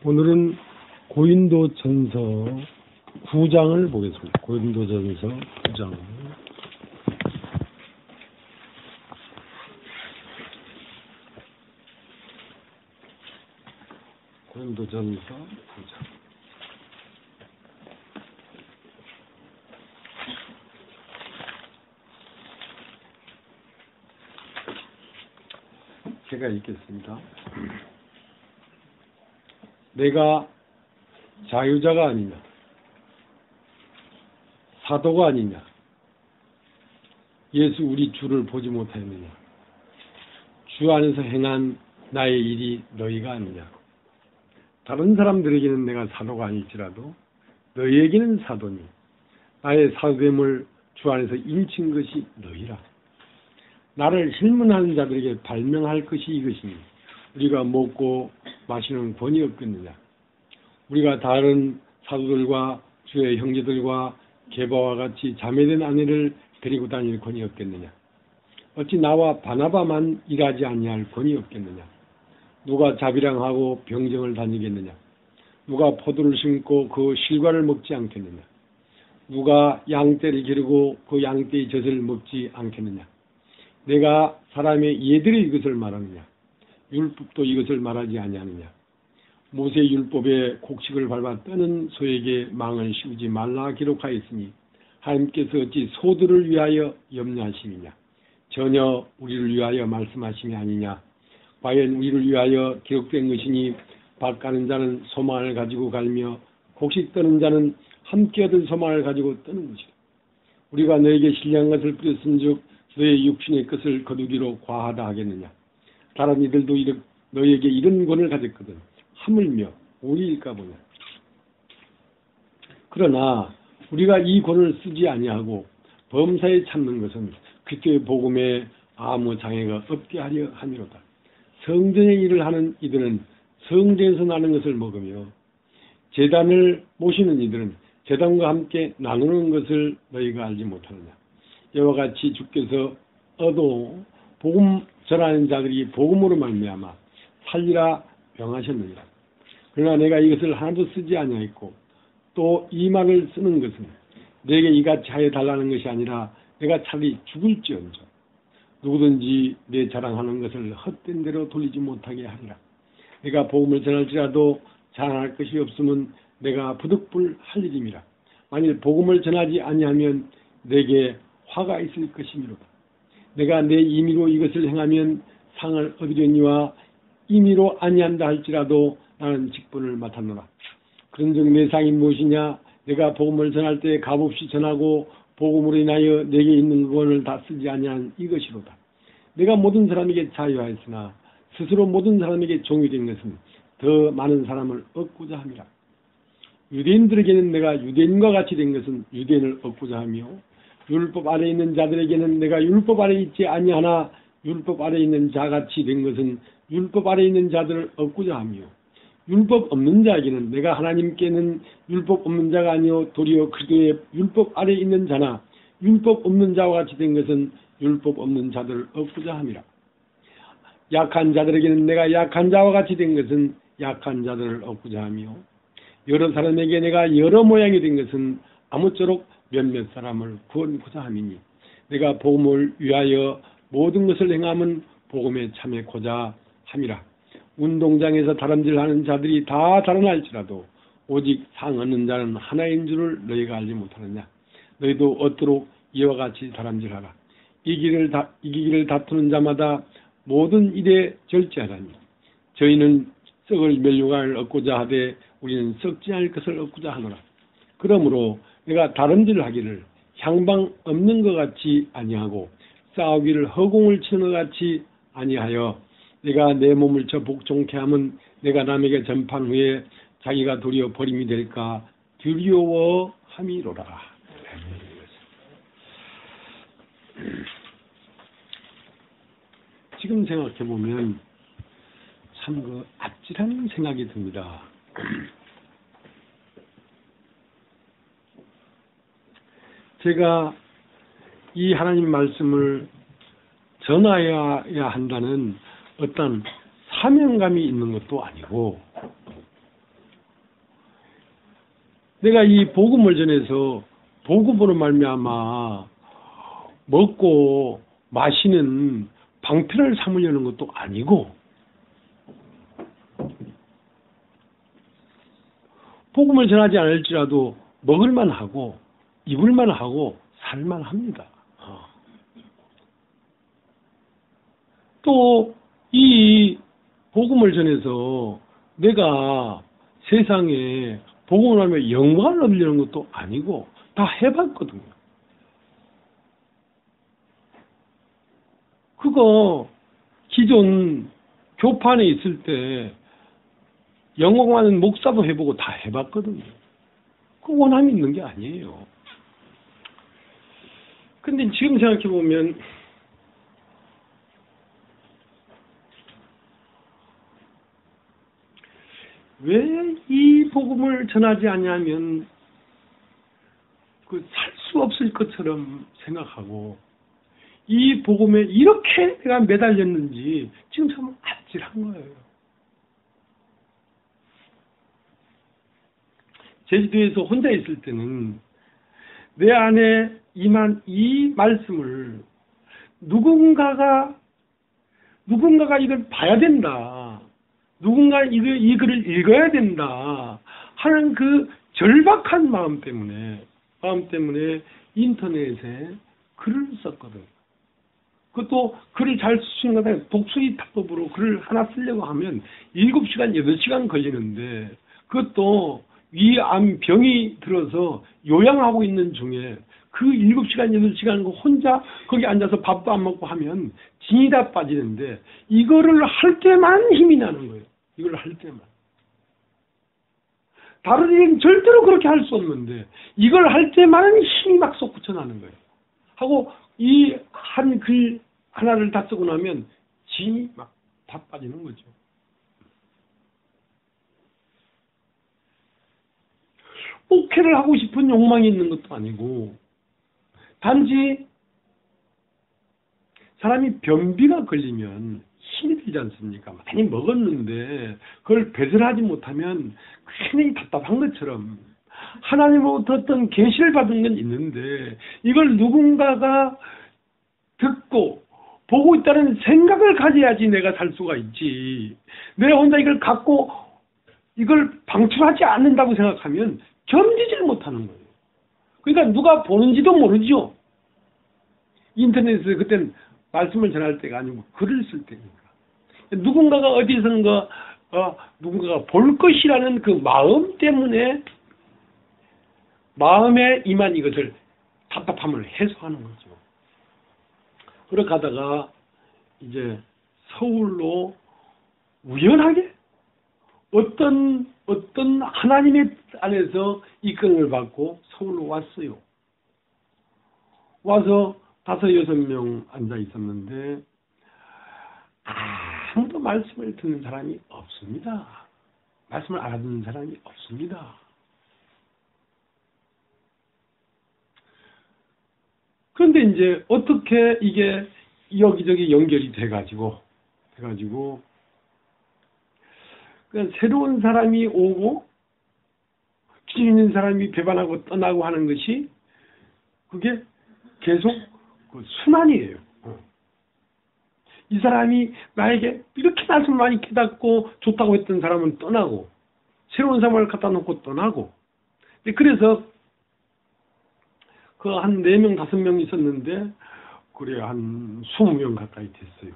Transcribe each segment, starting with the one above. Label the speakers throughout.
Speaker 1: 오늘은 고인도전서 9장을 보겠습니다. 고인도전서 9장. 고인도전서 9장. 제가 읽겠습니다. 내가 자유자가 아니냐, 사도가 아니냐, 예수 우리 주를 보지 못하였느냐, 주 안에서 행한 나의 일이 너희가 아니냐. 다른 사람들에게는 내가 사도가 아닐지라도 너희에게는 사도니 나의 사도됨을 주 안에서 인친 것이 너희라. 나를 힐문하는 자들에게 발명할 것이 이것이니 우리가 먹고 마시는 권이 없겠느냐. 우리가 다른 사도들과 주의 형제들과 게바와 같이 자매된 아내를 데리고 다닐 권이 없겠느냐. 어찌 나와 바나바만 일하지 아니할 권이 없겠느냐. 누가 자비랑하고 병정을 다니겠느냐. 누가 포도를 심고 그 실과를 먹지 않겠느냐. 누가 양떼를 기르고 그 양떼의 젖을 먹지 않겠느냐. 내가 사람의 예들의 이것을 말하느냐. 율법도 이것을 말하지 아니하느냐. 모세 율법에 곡식을 밟아 뜨는 소에게 망을 씌우지 말라 기록하였으니 하나님께서 어찌 소들을 위하여 염려하심이냐. 전혀 우리를 위하여 말씀하심이 아니냐. 과연 우리를 위하여 기록된 것이니 밭 가는 자는 소망을 가지고 갈며 곡식 뜨는 자는 함께 얻은 소망을 가지고 뜨는 것이다. 우리가 너에게 신령한 것을 뿌렸은즉 너의 육신의 것을 거두기로 과하다 하겠느냐. 다른 이들도 너에게 이런 권을 가졌거든. 하물며 우리일까 보냐. 그러나 우리가 이 권을 쓰지 아니하고 범사에 참는 것은 그리스도의 복음에 아무 장애가 없게 하려 함이로다. 성전의 일을 하는 이들은 성전에서 나는 것을 먹으며 제단을 모시는 이들은 제단과 함께 나누는 것을 너희가 알지 못하느냐. 이와 같이 주께서 얻어 복음 전하는 자들이 복음으로 말미암아 살리라 명하셨느니라. 그러나 내가 이것을 하나도 쓰지 아니하였고 또 이 말을 쓰는 것은 내게 이같이 하여 달라는 것이 아니라 내가 차라리 죽을지언정 누구든지 내 자랑하는 것을 헛된 대로 돌리지 못하게 하리라. 내가 복음을 전할지라도 자랑할 것이 없으면 내가 부득불 할 일임이라. 만일 복음을 전하지 아니하면 내게 화가 있을 것이미로다. 내가 내 임의로 이것을 행하면 상을 얻으려니와 임의로 아니한다 할지라도 나는 직분을 맡았노라. 그런즉 내 상이 무엇이냐. 내가 복음을 전할 때 값없이 전하고 복음으로 인하여 내게 있는 권을 다 쓰지 아니한 이것이로다. 내가 모든 사람에게 자유하였으나 스스로 모든 사람에게 종이 된 것은 더 많은 사람을 얻고자 함이라. 유대인들에게는 내가 유대인과 같이 된 것은 유대인을 얻고자 하며 율법 아래에 있는 자들에게는 내가 율법 아래에 있지 아니하나 율법 아래에 있는 자같이 된 것은 율법 아래에 있는 자들을 얻고자 하며 율법 없는 자에게는 내가 하나님께는 율법 없는 자가 아니요 도리어 그리스도의 율법 아래에 있는 자나 율법 없는 자와 같이 된 것은 율법 없는 자들을 얻고자 함이라. 약한 자들에게는 내가 약한 자와 같이 된 것은 약한 자들을 얻고자 하며 여러 사람에게 내가 여러 모양이 된 것은 아무쪼록 몇몇 사람을 구원고자 함이니 내가 복음을 위하여 모든 것을 행함은 복음에 참여고자 함이라. 운동장에서 다름질하는 자들이 다 달아날지라도 오직 상 얻는 자는 하나인 줄을 너희가 알지 못하느냐. 너희도 얻도록 이와 같이 다름질하라. 이기기를 다투는 자마다 모든 일에 절제하라니 저희는 썩을 면류관을 얻고자 하되 우리는 썩지 않을 것을 얻고자 하노라. 그러므로 내가 다름질을 하기를 향방 없는 것 같이 아니하고 싸우기를 허공을 치는 것 같이 아니하여 내가 내 몸을 저 복종케 하면 내가 남에게 전판 후에 자기가 도리어 버림이 될까 두려워함이로라. 지금 생각해보면 참 그 아찔한 생각이 듭니다. 제가 이 하나님 말씀을 전하여야 한다는 어떤 사명감이 있는 것도 아니고 내가 이 복음을 전해서 복음으로 말미암아 먹고 마시는 방편을 삼으려는 것도 아니고, 복음을 전하지 않을지라도 먹을만 하고 입을만 하고 살만 합니다. 또 이 복음을 전해서 내가 세상에 복음을 하며 영광을 얻으려는 것도 아니고 다 해봤거든요. 그거 기존 교판에 있을 때 영광 많은 목사도 해보고 다 해봤거든요. 그 원함이 있는 게 아니에요. 근데 지금 생각해보면 왜 이 복음을 전하지 않냐면 살 수 없을 것처럼 생각하고, 이 복음에 이렇게 내가 매달렸는지 지금 참 아찔한 거예요. 제주도에서 혼자 있을 때는 내 안에 임한 이 말씀을 누군가가 이걸 봐야 된다, 누군가 이 글을 읽어야 된다 하는 그 절박한 마음 때문에 인터넷에 글을 썼거든. 그것도 글을 잘 쓰는 거다. 독수리 타법으로 글을 하나 쓰려고 하면 7시간, 8시간 걸리는데, 그것도 위암 병이 들어서 요양하고 있는 중에 그 7시간, 8시간 혼자 거기 앉아서 밥도 안 먹고 하면 진이 다 빠지는데, 이거를 할 때만 힘이 나는 거예요. 이걸 할 때만. 다른 일은 절대로 그렇게 할 수 없는데 이걸 할 때만 힘이 막 솟구쳐 나는 거예요. 하고 이 한 글 하나를 다 쓰고 나면 진이 막 다 빠지는 거죠. 목회를 하고 싶은 욕망이 있는 것도 아니고, 단지 사람이 변비가 걸리면 힘이 들지 않습니까? 많이 먹었는데 그걸 배설하지 못하면 굉장히 답답한 것처럼 하나님으로부터 어떤 계시를 받은 건 있는데 이걸 누군가가 듣고 보고 있다는 생각을 가져야지 내가 살 수가 있지, 내가 혼자 이걸 갖고 이걸 방출하지 않는다고 생각하면 견디질 못하는 거예요. 그러니까 누가 보는지도 모르죠. 인터넷에 그땐 말씀을 전할 때가 아니고 글을 쓸 때니까. 누군가가 어디선가 누군가가 볼 것이라는 그 마음 때문에 마음에 임한 이것을 답답함을 해소하는 거죠. 그렇게 하다가 이제 서울로 우연하게 어떤 하나님의 안에서 이끌림을 받고 서울로 왔어요. 와서 5, 6명 앉아 있었는데 아무도 말씀을 듣는 사람이 없습니다. 말씀을 알아듣는 사람이 없습니다. 그런데 이제 어떻게 이게 여기저기 연결이 돼가지고 그냥 새로운 사람이 오고 기준 있는 사람이 배반하고 떠나고 하는 것이 그게 계속 그 순환이에요. 이 사람이 나에게 이렇게 말씀을 많이 깨닫고 좋다고 했던 사람은 떠나고 새로운 사람을 갖다 놓고 떠나고, 그래서 그 한 4명, 5명 있었는데 그래 한 20명 가까이 됐어요.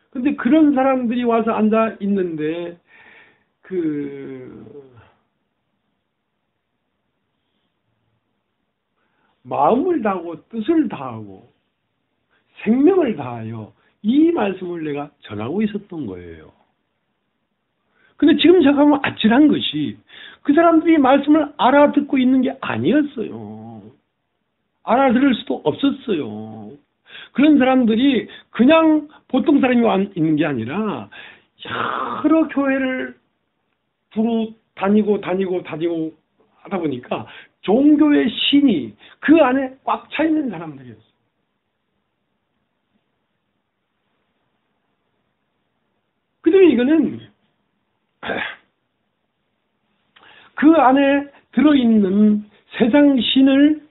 Speaker 1: 근데 그런 사람들이 와서 앉아 있는데 그 마음을 다하고 뜻을 다하고 생명을 다하여 이 말씀을 내가 전하고 있었던 거예요. 근데 지금 생각하면 아찔한 것이 그 사람들이 말씀을 알아듣고 있는 게 아니었어요. 알아들을 수도 없었어요. 그런 사람들이 그냥 보통 사람이 있는 게 아니라 여러 교회를 두루 다니고 하다 보니까 종교의 신이 그 안에 꽉 차 있는 사람들이었어요. 그다음에 이거는 그 안에 들어있는 세상 신을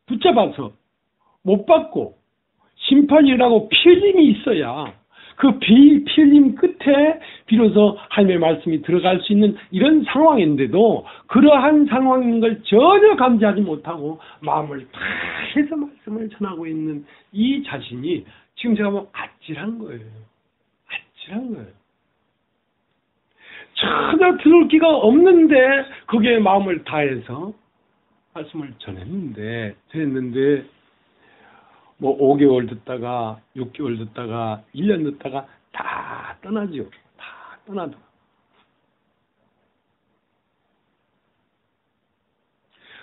Speaker 1: 붙잡아서 못 받고 심판이라고 필림이 있어야 그 필림 끝에 비로소 하나님의 말씀이 들어갈 수 있는 이런 상황인데도 그러한 상황인 걸 전혀 감지하지 못하고 마음을 다해서 말씀을 전하고 있는 이 자신이 지금 제가 보면 아찔한 거예요. 아찔한 거예요. 전혀 들을 기가 없는데 거기에 마음을 다해서 말씀을 전했는데 뭐 5개월 듣다가 6개월 듣다가 1년 듣다가 다 떠나죠. 다 떠나도.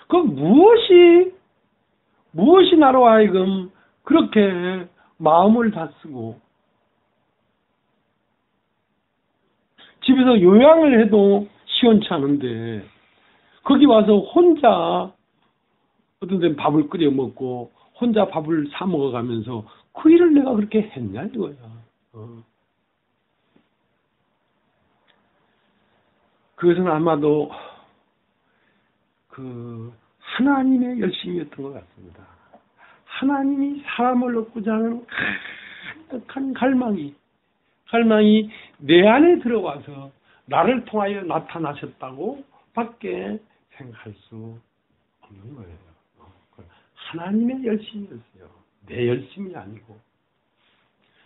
Speaker 1: 그 무엇이 나로 하여금 그렇게 마음을 다 쓰고 집에서 요양을 해도 시원치 않은데 거기 와서 혼자 어떤 데는 밥을 끓여 먹고 혼자 밥을 사 먹어가면서 그 일을 내가 그렇게 했냐 이거야. 그것은 아마도 그 하나님의 열심이었던 것 같습니다. 하나님이 사람을 얻고자 하는 강력한 갈망이 내 안에 들어와서 나를 통하여 나타나셨다고 밖에 생각할 수 없는 거예요. 하나님의 열심이었어요. 내 열심이 아니고.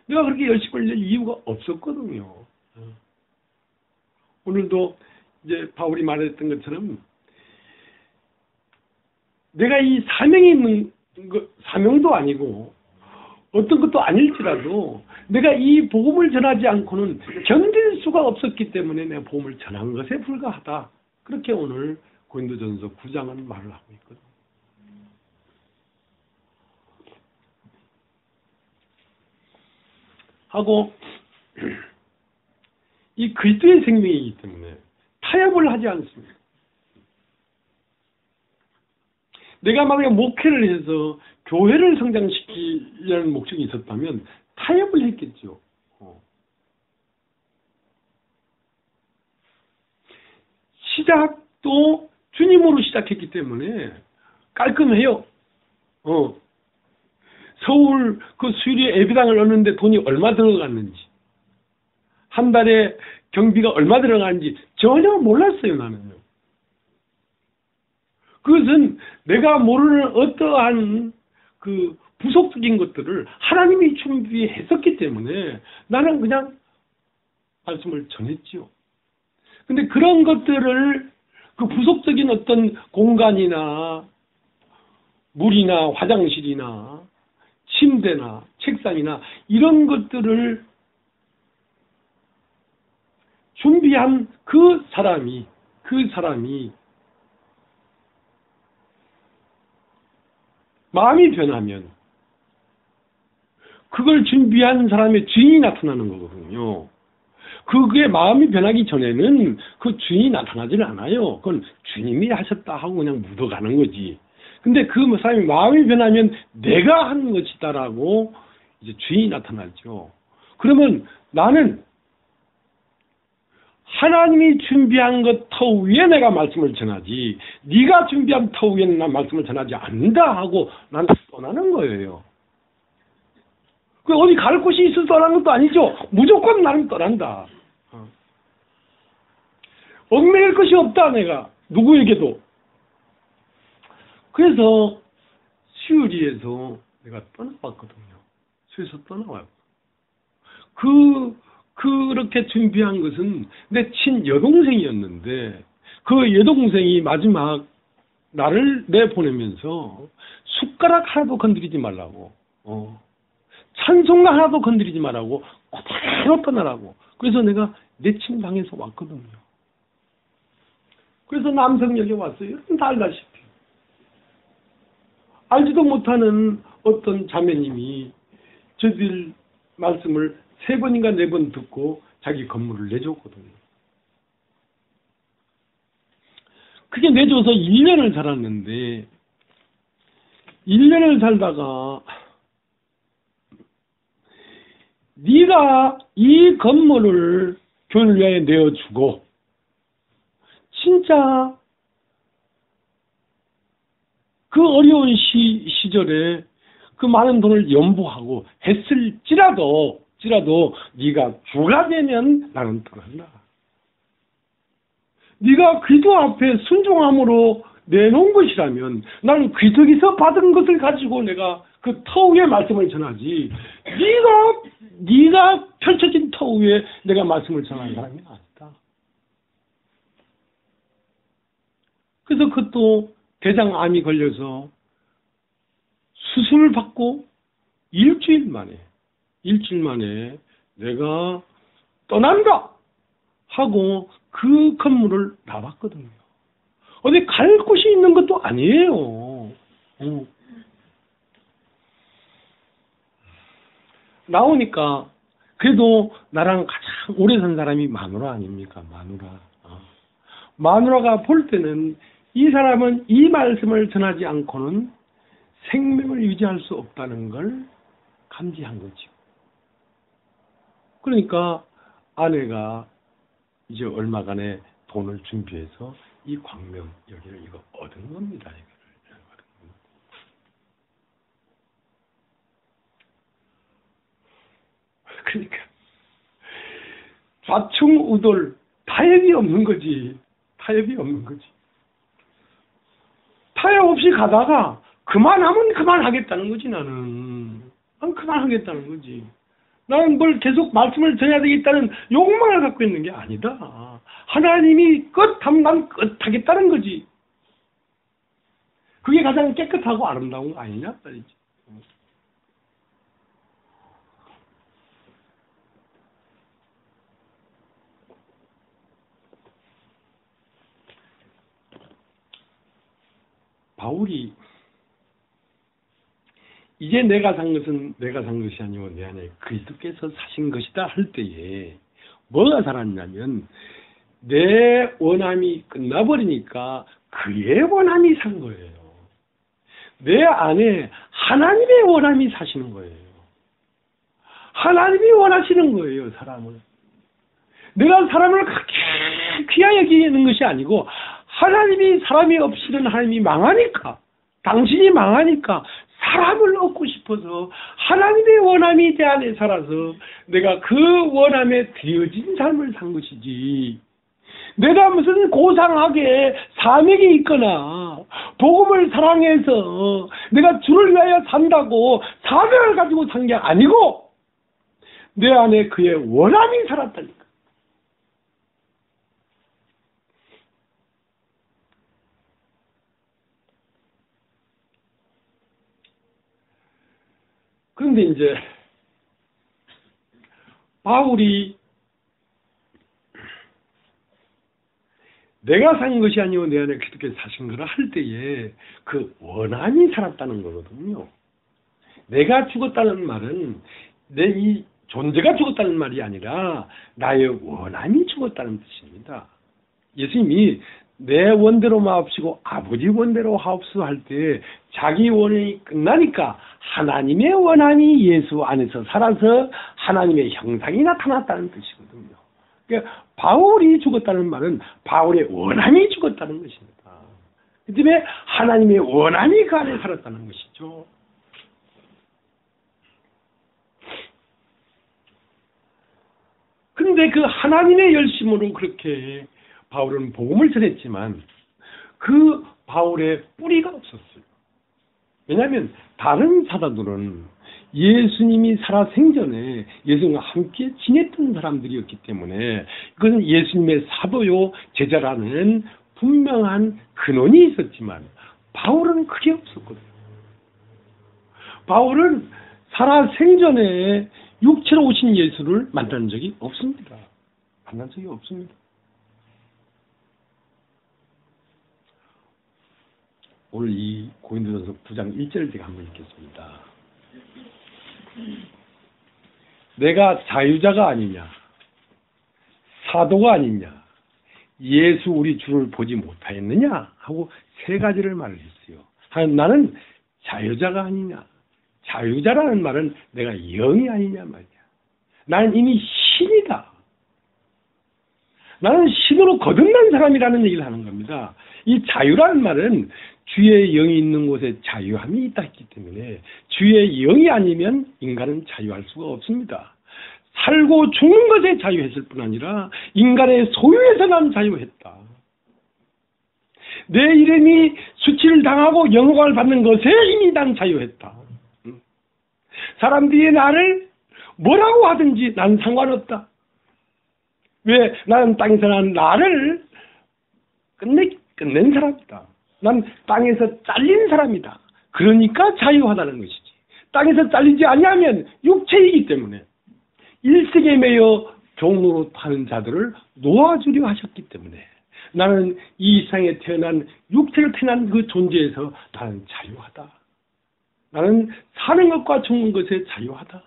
Speaker 1: 내가 그렇게 열심을 낼 이유가 없었거든요. 오늘도 이제 바울이 말했던 것처럼 내가 이 사명이 있는 사명도 아니고 어떤 것도 아닐지라도 내가 이 복음을 전하지 않고는 견딜 수가 없었기 때문에 내가 복음을 전한 것에 불과하다. 그렇게 오늘 고린도전서 9장은 말을 하고 있거든요. 하고 이 그리스도의 생명이기 때문에 타협을 하지 않습니다. 내가 만약에 목회를 해서 교회를 성장시키려는 목적이 있었다면 타협을 했겠죠. 시작도 주님으로 시작했기 때문에 깔끔해요. 서울 그 수유리 예배당을 얻는데 돈이 얼마 들어갔는지, 한 달에 경비가 얼마 들어가는지 전혀 몰랐어요, 나는요. 그것은 내가 모르는 어떠한 그 부속적인 것들을 하나님이 준비했었기 때문에 나는 그냥 말씀을 전했지요. 근데 그런 것들을 그 부속적인 어떤 공간이나 물이나 화장실이나 침대나 책상이나 이런 것들을 준비한 그 사람이 마음이 변하면 그걸 준비한 사람의 주인이 나타나는 거거든요. 그게 마음이 변하기 전에는 그 주인이 나타나지는 않아요. 그건 주님이 하셨다 하고 그냥 묻어가는 거지. 근데 그 사람이 마음이 변하면 내가 한 것이다라고 이제 주인이 나타나죠. 그러면 나는 하나님이 준비한 것 터 위에 내가 말씀을 전하지, 네가 준비한 터 위에 난 말씀을 전하지 않는다 하고 나는 떠나는 거예요. 그 어디 갈 곳이 있어서 떠나는 것도 아니죠. 무조건 나는 떠난다. 얽매일 것이 없다, 내가. 누구에게도. 그래서 수유리에서 내가 떠나왔거든요. 수유에서 떠나와요. 그렇게 준비한 것은 내 친여동생이었는데 그 여동생이 마지막 나를 내보내면서 숟가락 하나도 건드리지 말라고, 찬송가 하나도 건드리지 말라고 그대로 떠나라고. 그래서 내가 내 친방에서 왔거든요. 그래서 남성역에 왔어요. 여러분 다 알다시피. 알지도 못하는 어떤 자매님이 저들 말씀을 3번인가 4번 듣고 자기 건물을 내줬거든요. 그게 내줘서 1년을 살았는데 1년을 살다가 네가 이 건물을 교회를 위하여 내어주고 진짜 그 어려운 시절에 그 많은 돈을 연보하고 했을지라도 네가 주가 되면 나는 떠난다. 네가 그리스도 앞에 순종함으로 내놓은 것이라면 나는 그리스도에서 받은 것을 가지고 내가 그 터 위에 말씀을 전하지, 네가 펼쳐진 터 위에 내가 말씀을 전하는 사람이 아니다. 그래서 그것도 대장암이 걸려서 수술을 받고 일주일 만에 내가 떠난다 하고 그 건물을 나왔거든요. 어디 갈 곳이 있는 것도 아니에요. 나오니까 그래도 나랑 가장 오래 산 사람이 마누라 아닙니까? 마누라가 볼 때는 이 사람은 이 말씀을 전하지 않고는 생명을 유지할 수 없다는 걸 감지한 거죠. 그러니까 아내가 이제 얼마간의 돈을 준비해서 이 광명 여기를 이거 얻은 겁니다. 그러니까 좌충우돌 타협이 없는 거지. 타협 없이 가다가 그만하면 그만하겠다는 거지. 나는 그만하겠다는 거지. 나는 뭘 계속 말씀을 전해야 되겠다는 욕망을 갖고 있는 게 아니다. 하나님이 끝하면 난 끝하겠다는 거지. 그게 가장 깨끗하고 아름다운 거 아니냐 말이지. 바울이 이제 내가 산 것은 내가 산 것이 아니고 내 안에 그리스도께서 사신 것이다 할 때에 뭐가 살았냐면 내 원함이 끝나버리니까 그의 원함이 산 거예요. 내 안에 하나님의 원함이 사시는 거예요. 하나님이 원하시는 거예요, 사람을. 내가 사람을 그렇게 귀하게 여기는 것이 아니고 하나님이 사람이 없이는 하나님이 망하니까, 당신이 망하니까 사람을 얻고 싶어서 하나님의 원함이 내 안에 살아서 내가 그 원함에 드려진 삶을 산 것이지, 내가 무슨 고상하게 사명이 있거나 복음을 사랑해서 내가 주를 위하여 산다고 사명을 가지고 산 게 아니고 내 안에 그의 원함이 살았다니까. 그런데 이제 바울이 내가 산 것이 아니고 내 안에 그렇게 사신 거라 할 때에 그 원함이 살았다는 거거든요. 내가 죽었다는 말은 내 이 존재가 죽었다는 말이 아니라 나의 원함이 죽었다는 뜻입니다. 예수님이 내 원대로 마옵시고 아버지 원대로 하옵소 할 때 자기 원이 끝나니까 하나님의 원함이 예수 안에서 살아서 하나님의 형상이 나타났다는 뜻이거든요. 그러니까 바울이 죽었다는 말은 바울의 원함이 죽었다는 것입니다. 그 때문에 하나님의 원함이 그 안에 살았다는 것이죠. 그런데 그 하나님의 열심으로 그렇게 바울은 복음을 전했지만 그 바울의 뿌리가 없었어요. 왜냐하면 다른 사도들은 예수님이 살아 생전에 예수님과 함께 지냈던 사람들이었기 때문에 그것은 예수님의 사도요 제자라는 분명한 근원이 있었지만 바울은 그게 없었거든요. 바울은 살아 생전에 육체로 오신 예수를 만난 적이 없습니다. 만난 적이 없습니다. 오늘 이 고린도전서 9장 1절을 제가 한번 읽겠습니다. 내가 자유자가 아니냐, 사도가 아니냐, 예수 우리 주를 보지 못하였느냐 하고 세 가지를 말을 했어요. 나는 자유자가 아니냐. 자유자라는 말은 내가 영이 아니냐 말이야. 나는 이미 신이다. 나는 신으로 거듭난 사람이라는 얘기를 하는 겁니다. 이 자유라는 말은 주의 영이 있는 곳에 자유함이 있다 했기 때문에 주의 영이 아니면 인간은 자유할 수가 없습니다. 살고 죽는 것에 자유했을 뿐 아니라 인간의 소유에서 난 자유했다. 내 이름이 수치를 당하고 영광을 받는 것에 이미 난 자유했다. 사람들이 나를 뭐라고 하든지 난 상관없다. 왜? 나는 땅에서 난 나를 끝낸 사람이다. 난 땅에서 잘린 사람이다. 그러니까 자유하다는 것이지. 땅에서 잘리지 아니하면 육체이기 때문에 일색에 매여 종로로 파는 자들을 놓아주려 하셨기 때문에 나는 이 세상에 태어난 육체로 태어난 그 존재에서 나는 자유하다. 나는 사는 것과 죽는 것에 자유하다.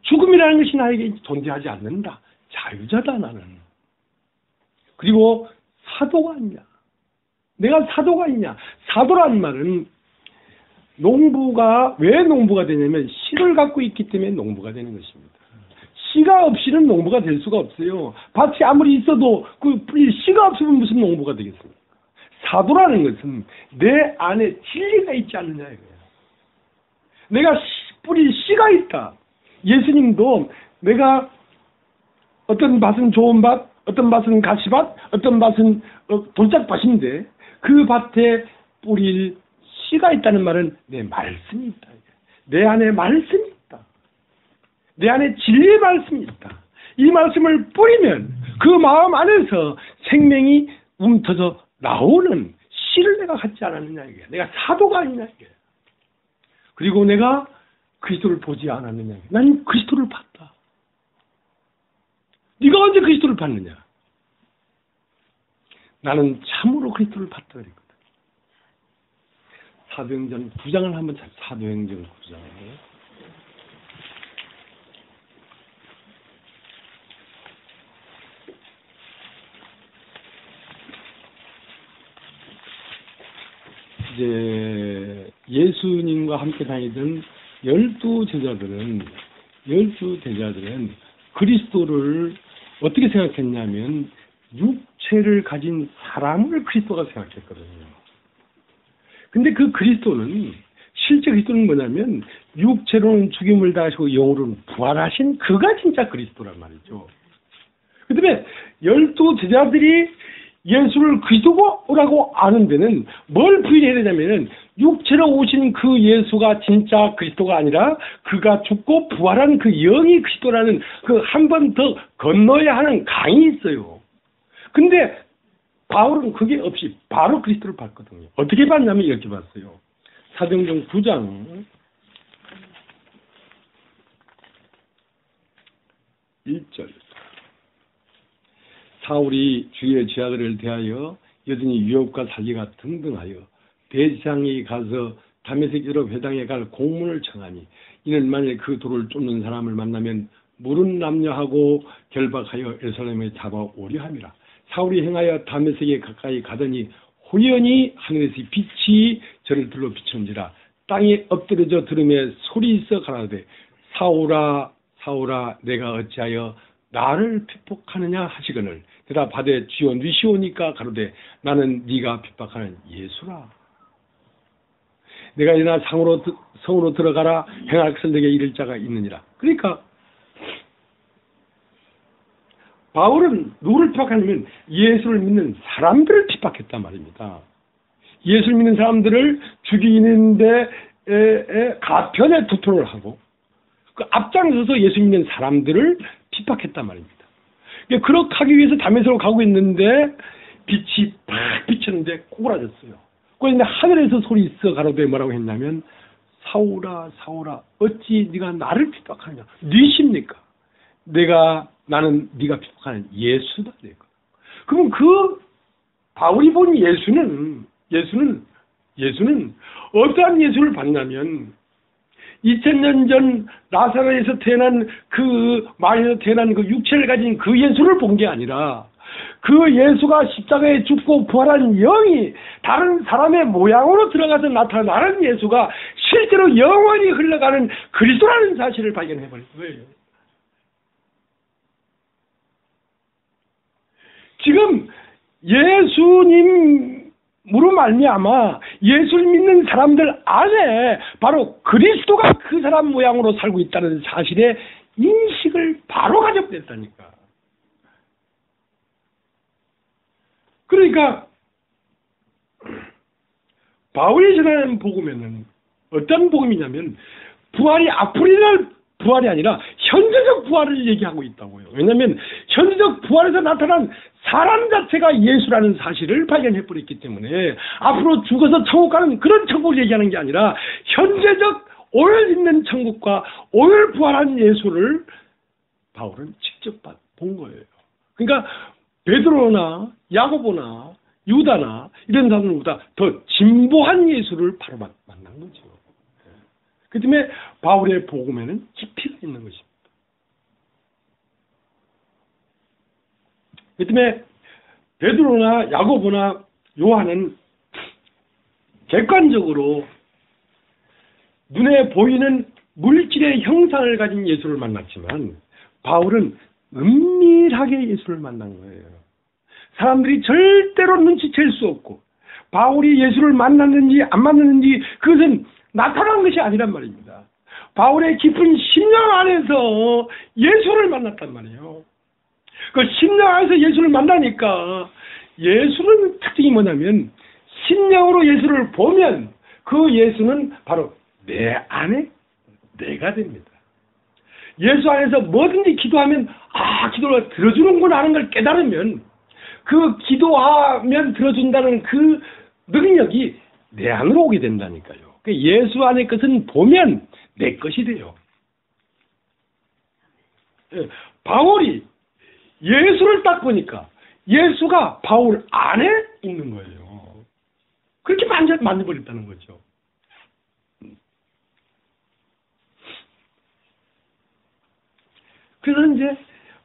Speaker 1: 죽음이라는 것이 나에게 존재하지 않는다. 자유자다 나는. 그리고 사도가 있냐? 내가 사도가 있냐? 사도란 말은 농부가 왜 농부가 되냐면 씨를 갖고 있기 때문에 농부가 되는 것입니다. 씨가 없이는 농부가 될 수가 없어요. 밭이 아무리 있어도 그 씨가 없으면 무슨 농부가 되겠습니까? 사도라는 것은 내 안에 진리가 있지 않느냐 이거예요. 내가 뿌리 씨가 있다. 예수님도 내가 어떤 밭은 좋은 밭, 어떤 밭은 가시밭, 어떤 밭은 돌짝밭인데 그 밭에 뿌릴 씨가 있다는 말은 내 말씀이 있다. 내 안에 말씀이 있다. 내 안에 진리의 말씀이 있다. 이 말씀을 뿌리면 그 마음 안에서 생명이 움터져 나오는 씨를 내가 갖지 않았느냐 이게. 내가 사도가 아니냐 이게. 그리고 내가 그리스도를 보지 않았느냐. 나는 그리스도를 봤다. 네가 언제 그리스도를 봤느냐? 나는 참으로 그리스도를 봤다 그랬거든. 사도행전 9장을 한번 사도행전 9장. 이제 예수님과 함께 다니던 12제자들은 그리스도를 어떻게 생각했냐면 육체를 가진 사람을 그리스도가 생각했거든요. 근데 그 그리스도는 실제 그리스도는 뭐냐면 육체로는 죽임을 당하시고 영으로는 부활하신 그가 진짜 그리스도란 말이죠. 그 다음에 12제자들이 예수를 그리스도라고 아는 데는 뭘 부인해야 되냐면은 육체로 오신 그 예수가 진짜 그리스도가 아니라 그가 죽고 부활한 그 영이 그리스도라는 그 한 번 더 건너야 하는 강이 있어요. 근데 바울은 그게 없이 바로 그리스도를 봤거든요. 어떻게 봤냐면 이렇게 봤어요. 사도행전 9장 1절 사울이 주의 제자들을 대하여 여전히 유업과 살리가 등등하여 대지상에 가서 다메섹 여러 회당에 갈 공문을 청하니 이는 만일 그 돌을 쫓는 사람을 만나면 물은 남녀하고 결박하여 예루살렘에 잡아오려 함이라. 사울이 행하여 다메섹에 가까이 가더니 호연히 하늘에서 빛이 저를 들러 비추는지라. 땅에 엎드려져 들음에 소리 있어 가라사대 사울아 사울아 내가 어찌하여 나를 핍박하느냐 하시거늘 대답하되 주여 누시오니까 가로되 나는 네가 핍박하는 예수라. 내가 일어나 성으로 들어가라 행할 것을 내게 이를 자가 있느니라. 그러니까 바울은 누구를 핍박하냐면 예수를 믿는 사람들을 핍박했단 말입니다. 예수를 믿는 사람들을 죽이는데 가편에 투표를 하고 그 앞장서서 예수 믿는 사람들을 핍박했단 말입니다. 그렇게 하기 위해서 다메섹으로 가고 있는데 빛이 팍 비쳤는데 꼬라졌어요. 그런데 하늘에서 소리 있어 가로되 뭐라고 했냐면 사울아 사울아 어찌 네가 나를 핍박하느냐. 네십니까? 나는 네가 핍박하는 예수다. 그럼 그 바울이 본 예수는 어떠한 예수를 봤냐면 2000년 전 나사렛에서 태어난 그 마리아에서 태어난 그 육체를 가진 그 예수를 본 게 아니라 그 예수가 십자가에 죽고 부활한 영이 다른 사람의 모양으로 들어가서 나타나는 예수가 실제로 영원히 흘러가는 그리스도라는 사실을 발견해버린 거예요. 지금 예수님으로 말미암아 예수를 믿는 사람들 안에 바로 그리스도가 그 사람 모양으로 살고 있다는 사실에 인식을 바로 가져버렸다니까. 그러니까 바울이 전하는 복음에는 어떤 복음이냐면 부활이 앞으로 일어날 부활이 아니라 현재적 부활을 얘기하고 있다고요. 왜냐하면 현재적 부활에서 나타난 사람 자체가 예수라는 사실을 발견해버렸기 때문에 앞으로 죽어서 천국 가는 그런 천국을 얘기하는 게 아니라 현재적 오늘 있는 천국과 오늘 부활한 예수를 바울은 직접 본 거예요. 그러니까 베드로나 야고보나 유다나 이런 사람들보다 더 진보한 예수를 바로 만난 거죠. 그 때문에 바울의 복음에는 깊이가 있는 것입니다. 그 때문에 베드로나 야고보나 요한은 객관적으로 눈에 보이는 물질의 형상을 가진 예수를 만났지만 바울은 은밀하게 예수를 만난 거예요. 사람들이 절대로 눈치챌 수 없고 바울이 예수를 만났는지 안 만났는지 그것은 나타난 것이 아니란 말입니다. 바울의 깊은 심령 안에서 예수를 만났단 말이에요. 그 심령 안에서 예수를 만나니까 예수는 특징이 뭐냐면 심령으로 예수를 보면 그 예수는 바로 내 안에 내가 됩니다. 예수 안에서 뭐든지 기도하면 기도를 들어주는구나 하는 걸 깨달으면 그 기도하면 들어준다는 그 능력이 내 안으로 오게 된다니까요. 예수 안의 것은 보면 내 것이 돼요. 바울이 예수를 딱 보니까 예수가 바울 안에 있는 거예요. 그렇게 만져버렸다는 거죠. 그래서 이제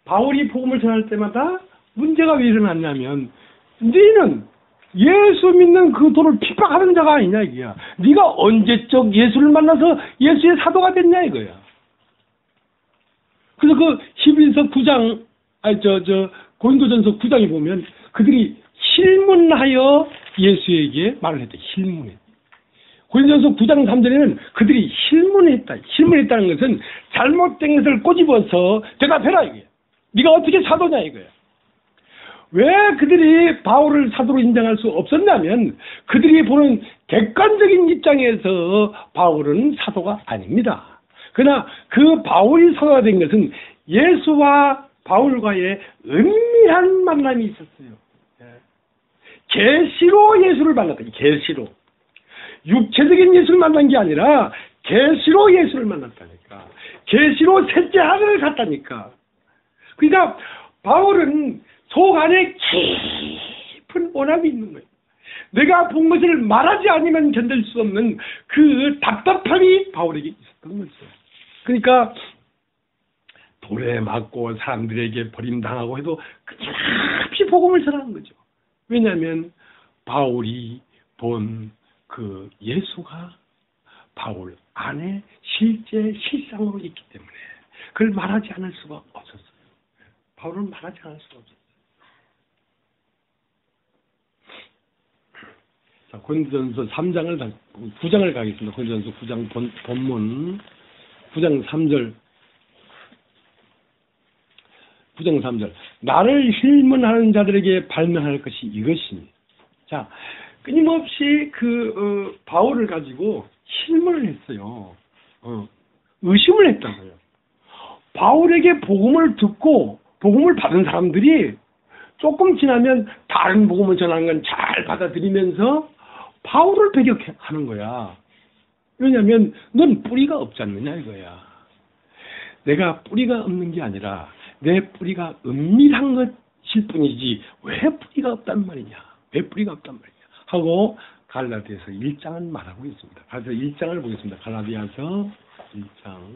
Speaker 1: 바울이 복음을 전할 때마다 문제가 왜 일어났냐면 너희는 예수 믿는 그 도를 핍박하는 자가 아니냐 이거야. 네가 언제적 예수를 만나서 예수의 사도가 됐냐 이거야. 그래서 그 히브리서 9장 고린도전서 9장에 보면 그들이 실문하여 예수에게 말을 했다. 실문해. 고린도전서 9장 3절에는 그들이 실문했다. 실문했다는 것은 잘못된 것을 꼬집어서 대답해라 이거야. 네가 어떻게 사도냐 이거야. 왜 그들이 바울을 사도로 인정할 수 없었냐면 그들이 보는 객관적인 입장에서 바울은 사도가 아닙니다. 그러나 그 바울이 사도가 된 것은 예수와 바울과의 은밀한 만남이 있었어요. 계시로 예수를 만났다. 계시로. 육체적인 예수를 만난 게 아니라 계시로 예수를 만났다니까. 계시로 셋째 하늘을 갔다니까. 그러니까 바울은 속 안에 깊은 원함이 있는 거예요. 내가 본 것을 말하지 않으면 견딜 수 없는 그 답답함이 바울에게 있었던 거죠. 그러니까 돌에 맞고 사람들에게 버림당하고 해도 끊임없이 복음을 전하는 거죠. 왜냐하면 바울이 본 그 예수가 바울 안에 실상으로 있기 때문에 그걸 말하지 않을 수가 없었어요. 바울은 말하지 않을 수가 없었어요. 자, 고린도전서 9장을 가겠습니다. 고린도전서 9장 본문 9장 3절. 9장 3절. 나를 힐문하는 자들에게 발명할 것이 이것이니. 자, 끊임없이 바울을 가지고 힐문을 했어요. 의심을 했다고요. 바울에게 복음을 듣고 복음을 받은 사람들이 조금 지나면 다른 복음을 전하는 건 잘 받아들이면서 바울을 배격하는 거야. 왜냐하면 넌 뿌리가 없지 않느냐 이거야. 내가 뿌리가 없는 게 아니라 내 뿌리가 은밀한 것일 뿐이지 왜 뿌리가 없단 말이냐. 왜 뿌리가 없단 말이냐. 하고 갈라디아서 1장은 말하고 있습니다. 갈라디아서 1장을 보겠습니다. 갈라디아서 1장.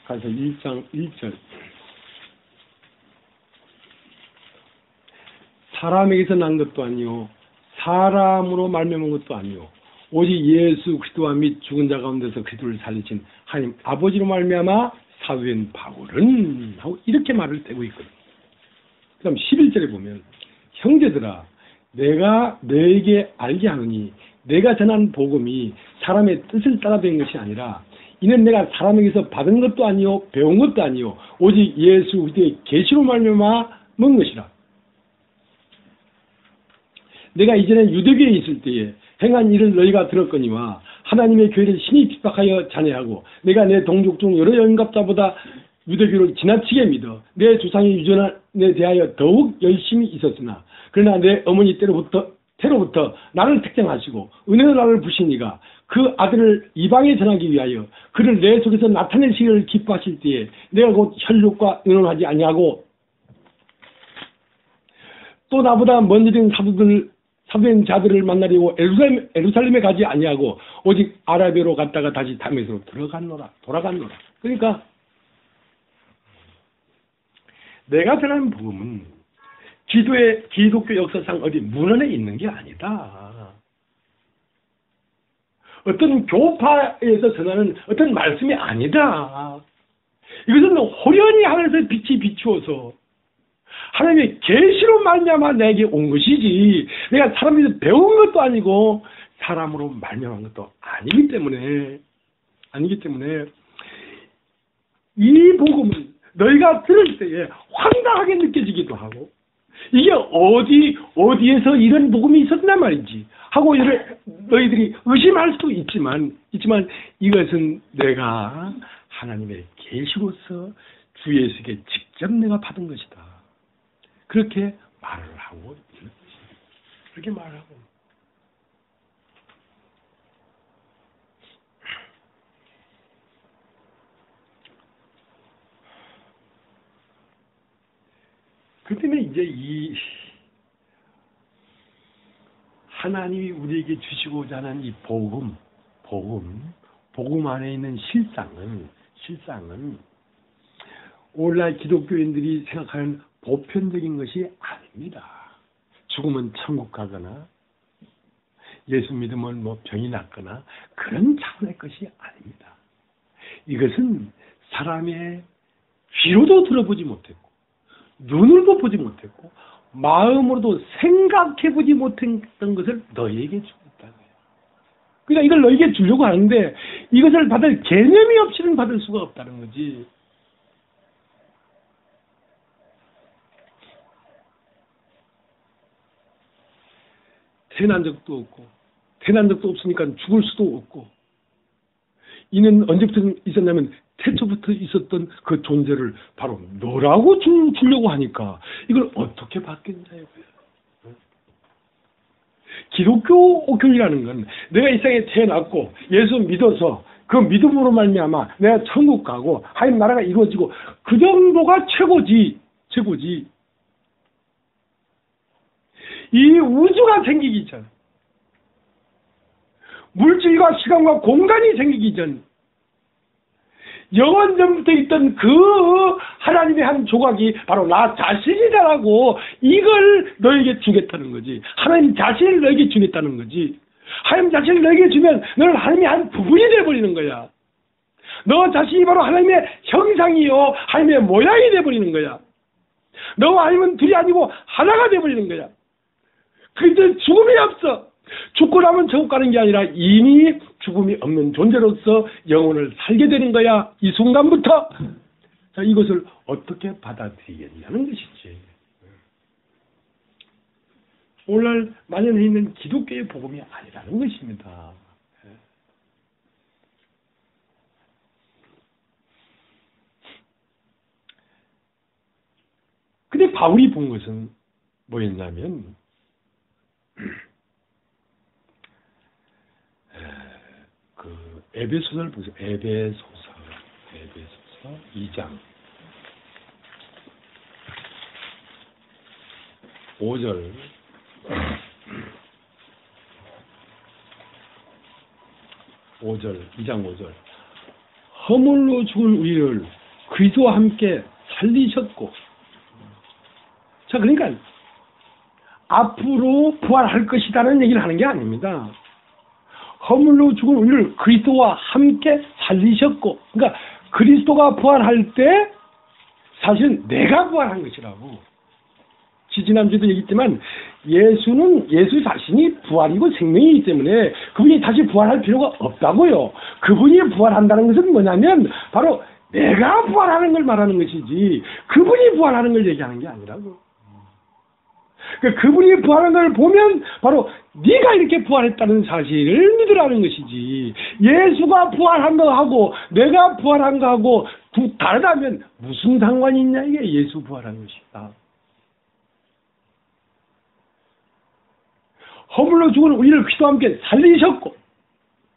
Speaker 1: 갈라디아서 1장 1절. 사람에게서 난 것도 아니요 사람으로 말미암은 것도 아니요 오직 예수 그리스도와 및 죽은 자 가운데서 그리스도를 살리신 하나님 아버지로 말미암아 사도된 바울은 하고 이렇게 말을 떼고 있거든요. 그 다음 11절에 보면 형제들아 내가 너에게 알게 하노니 내가 전한 복음이 사람의 뜻을 따라 된 것이 아니라 이는 내가 사람에게서 받은 것도 아니요 배운 것도 아니요 오직 예수 그리스도의 계시로 말미암아 먹은 것이라. 내가 이전에 유대교에 있을 때에 행한 일을 너희가 들었거니와 하나님의 교회를 신이 핍박하여 잔해하고 내가 내 동족 중 여러 영갑자보다 유대교를 지나치게 믿어 내 조상의 유전에 대하여 더욱 열심히 있었으나 그러나 내 어머니 때로부터 나를 택정하시고 은혜로 나를 부시니가 그 아들을 이방에 전하기 위하여 그를 내 속에서 나타내시기를 기뻐하실 때에 내가 곧 혈육과 의논하지 아니하고 또 나보다 먼저 된 사도된 자들을 만나려고 예루살렘에 가지 아니하고 오직 아라비아로 갔다가 다시 다메섹으로 돌아갔노라. 그러니까 내가 전하는 복음은 기독교 역사상 어디 문헌에 있는 게 아니다. 어떤 교파에서 전하는 어떤 말씀이 아니다. 이것은 호련히 하늘에서 빛이 비추어서 하나님의 계시로 말미암아 내게 온 것이지 내가 사람에서 배운 것도 아니고 사람으로 말미암은 것도 아니기 때문에 이 복음은 너희가 들을 때에 황당하게 느껴지기도 하고 이게 어디에서 이런 복음이 있었나 말이지 하고 너희들이 의심할 수도 있지만 이것은 내가 하나님의 계시로서 주 예수에게 직접 내가 받은 것이다. 그렇게 말을 하고 있는 것입니다. 그렇게 말을 하고. 그 때문에 이제 이 하나님이 우리에게 주시고자 하는 이 복음 안에 있는 실상은 오늘날 기독교인들이 생각하는 보편적인 것이 아닙니다. 죽으면 천국 가거나 예수 믿으면 뭐 병이 낫거나 그런 차원의 것이 아닙니다. 이것은 사람의 귀로도 들어보지 못했고 눈으로도 보지 못했고 마음으로도 생각해보지 못했던 것을 너희에게 주고 있다는 거예요. 그러니까 이걸 너희에게 주려고 하는데 이것을 받을 개념이 없이는 받을 수가 없다는 거지. 태어난 적도 없으니까 죽을 수도 없고 이는 언제부터 있었냐면 태초부터 있었던 그 존재를 바로 너라고 주려고 하니까 이걸 어떻게 받겠냐고요. 기독교 교리라는 건 내가 이 세상에 태어났고 예수 믿어서 그 믿음으로 말미암아 내가 천국 가고 하나님 나라가 이루어지고 그 정도가 최고지. 이 우주가 생기기 전 물질과 시간과 공간이 생기기 전 영원 전부터 있던 그 하나님의 한 조각이 바로 나 자신이다라고 이걸 너에게 주겠다는 거지. 하나님 자신을 너에게 주겠다는 거지. 하나님 자신을 너에게 주면 너는 하나님의 한 부분이 되어버리는 거야. 너 자신이 바로 하나님의 형상이요 하나님의 모양이 되어버리는 거야. 너와 하나님은 둘이 아니고 하나가 되어버리는 거야. 그때 죽음이 없어. 죽고 나면 천국 가는 게 아니라 이미 죽음이 없는 존재로서 영혼을 살게 되는 거야. 이 순간부터. 자, 이것을 어떻게 받아들이겠냐는 것이지. 오늘날 만연해 있는 기독교의 복음이 아니라는 것입니다. 근데 바울이 본 것은 뭐였냐면 그 에베소서를 보세요. 에베소서 2장 5절 2장 5절 허물로 죽은 우리를 그리스도와 함께 살리셨고 자 그러니까 앞으로 부활할 것이다라는 얘기를 하는 게 아닙니다. 허물로 죽은 우리를 그리스도와 함께 살리셨고, 그러니까 그리스도가 부활할 때 사실은 내가 부활한 것이라고. 지난주에도 얘기했지만 예수 자신이 부활이고 생명이기 때문에 그분이 다시 부활할 필요가 없다고요. 그분이 부활한다는 것은 뭐냐면 바로 내가 부활하는 걸 말하는 것이지 그분이 부활하는 걸 얘기하는 게 아니라고. 그러니까 그분이 부활하는 걸 보면 바로 네가 이렇게 부활했다는 사실을 믿으라는 것이지, 예수가 부활한 거하고 내가 부활한 거하고 다르다면 무슨 상관이 있냐, 이게 예수 부활한 것이다. 허물로 죽은 우리를 그리스도와 함께 살리셨고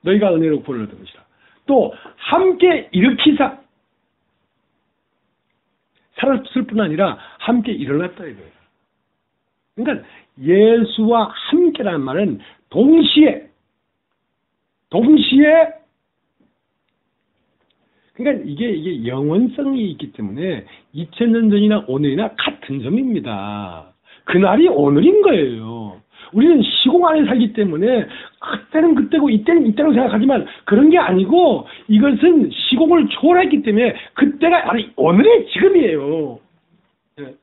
Speaker 1: 너희가 은혜로 구원을 얻은 것이라. 또 함께 일으키사, 살았을 뿐 아니라 함께 일어났다 이거예요. 그러니까 예수와 함께라는 말은 동시에 그러니까 이게 영원성이 있기 때문에 2000년 전이나 오늘이나 같은 점입니다. 그날이 오늘인 거예요. 우리는 시공 안에 살기 때문에 그때는 그때고 이때는 이때라고 생각하지만 그런 게 아니고 이것은 시공을 초월했기 때문에 그때가 바로 오늘의 지금이에요. 네.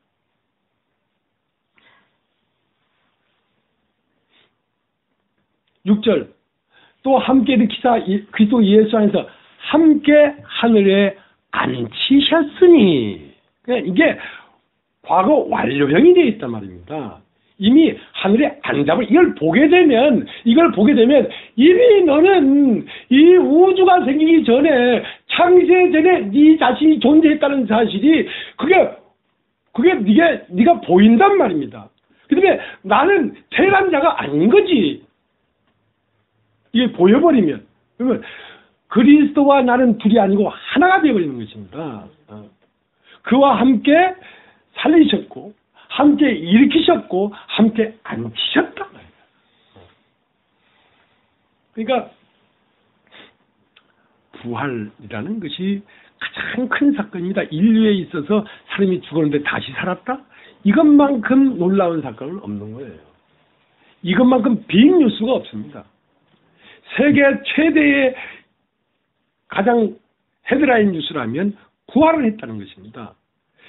Speaker 1: (6절) 또 함께 일으키사 그리스도 예수 안에서 함께 하늘에 앉히셨으니, 그러니까 이게 과거 완료형이 되어 있단 말입니다. 이미 하늘에 앉아을 이걸 보게 되면 이미 너는 이 우주가 생기기 전에 창세 전에 네 자신이 존재했다는 사실이 그게 네가 보인단 말입니다. 그다음에 나는 태어난 자가 아닌 거지. 이게 보여버리면 그러면 그리스도와 나는 둘이 아니고 하나가 되어버리는 것입니다. 그와 함께 살리셨고 함께 일으키셨고 함께 앉히셨단 말이에요. 그러니까 부활이라는 것이 가장 큰 사건입니다. 인류에 있어서 사람이 죽었는데 다시 살았다? 이것만큼 놀라운 사건은 없는 거예요. 이것만큼 빅 뉴스가 없습니다. 세계 최대의 가장 헤드라인 뉴스라면 부활을 했다는 것입니다.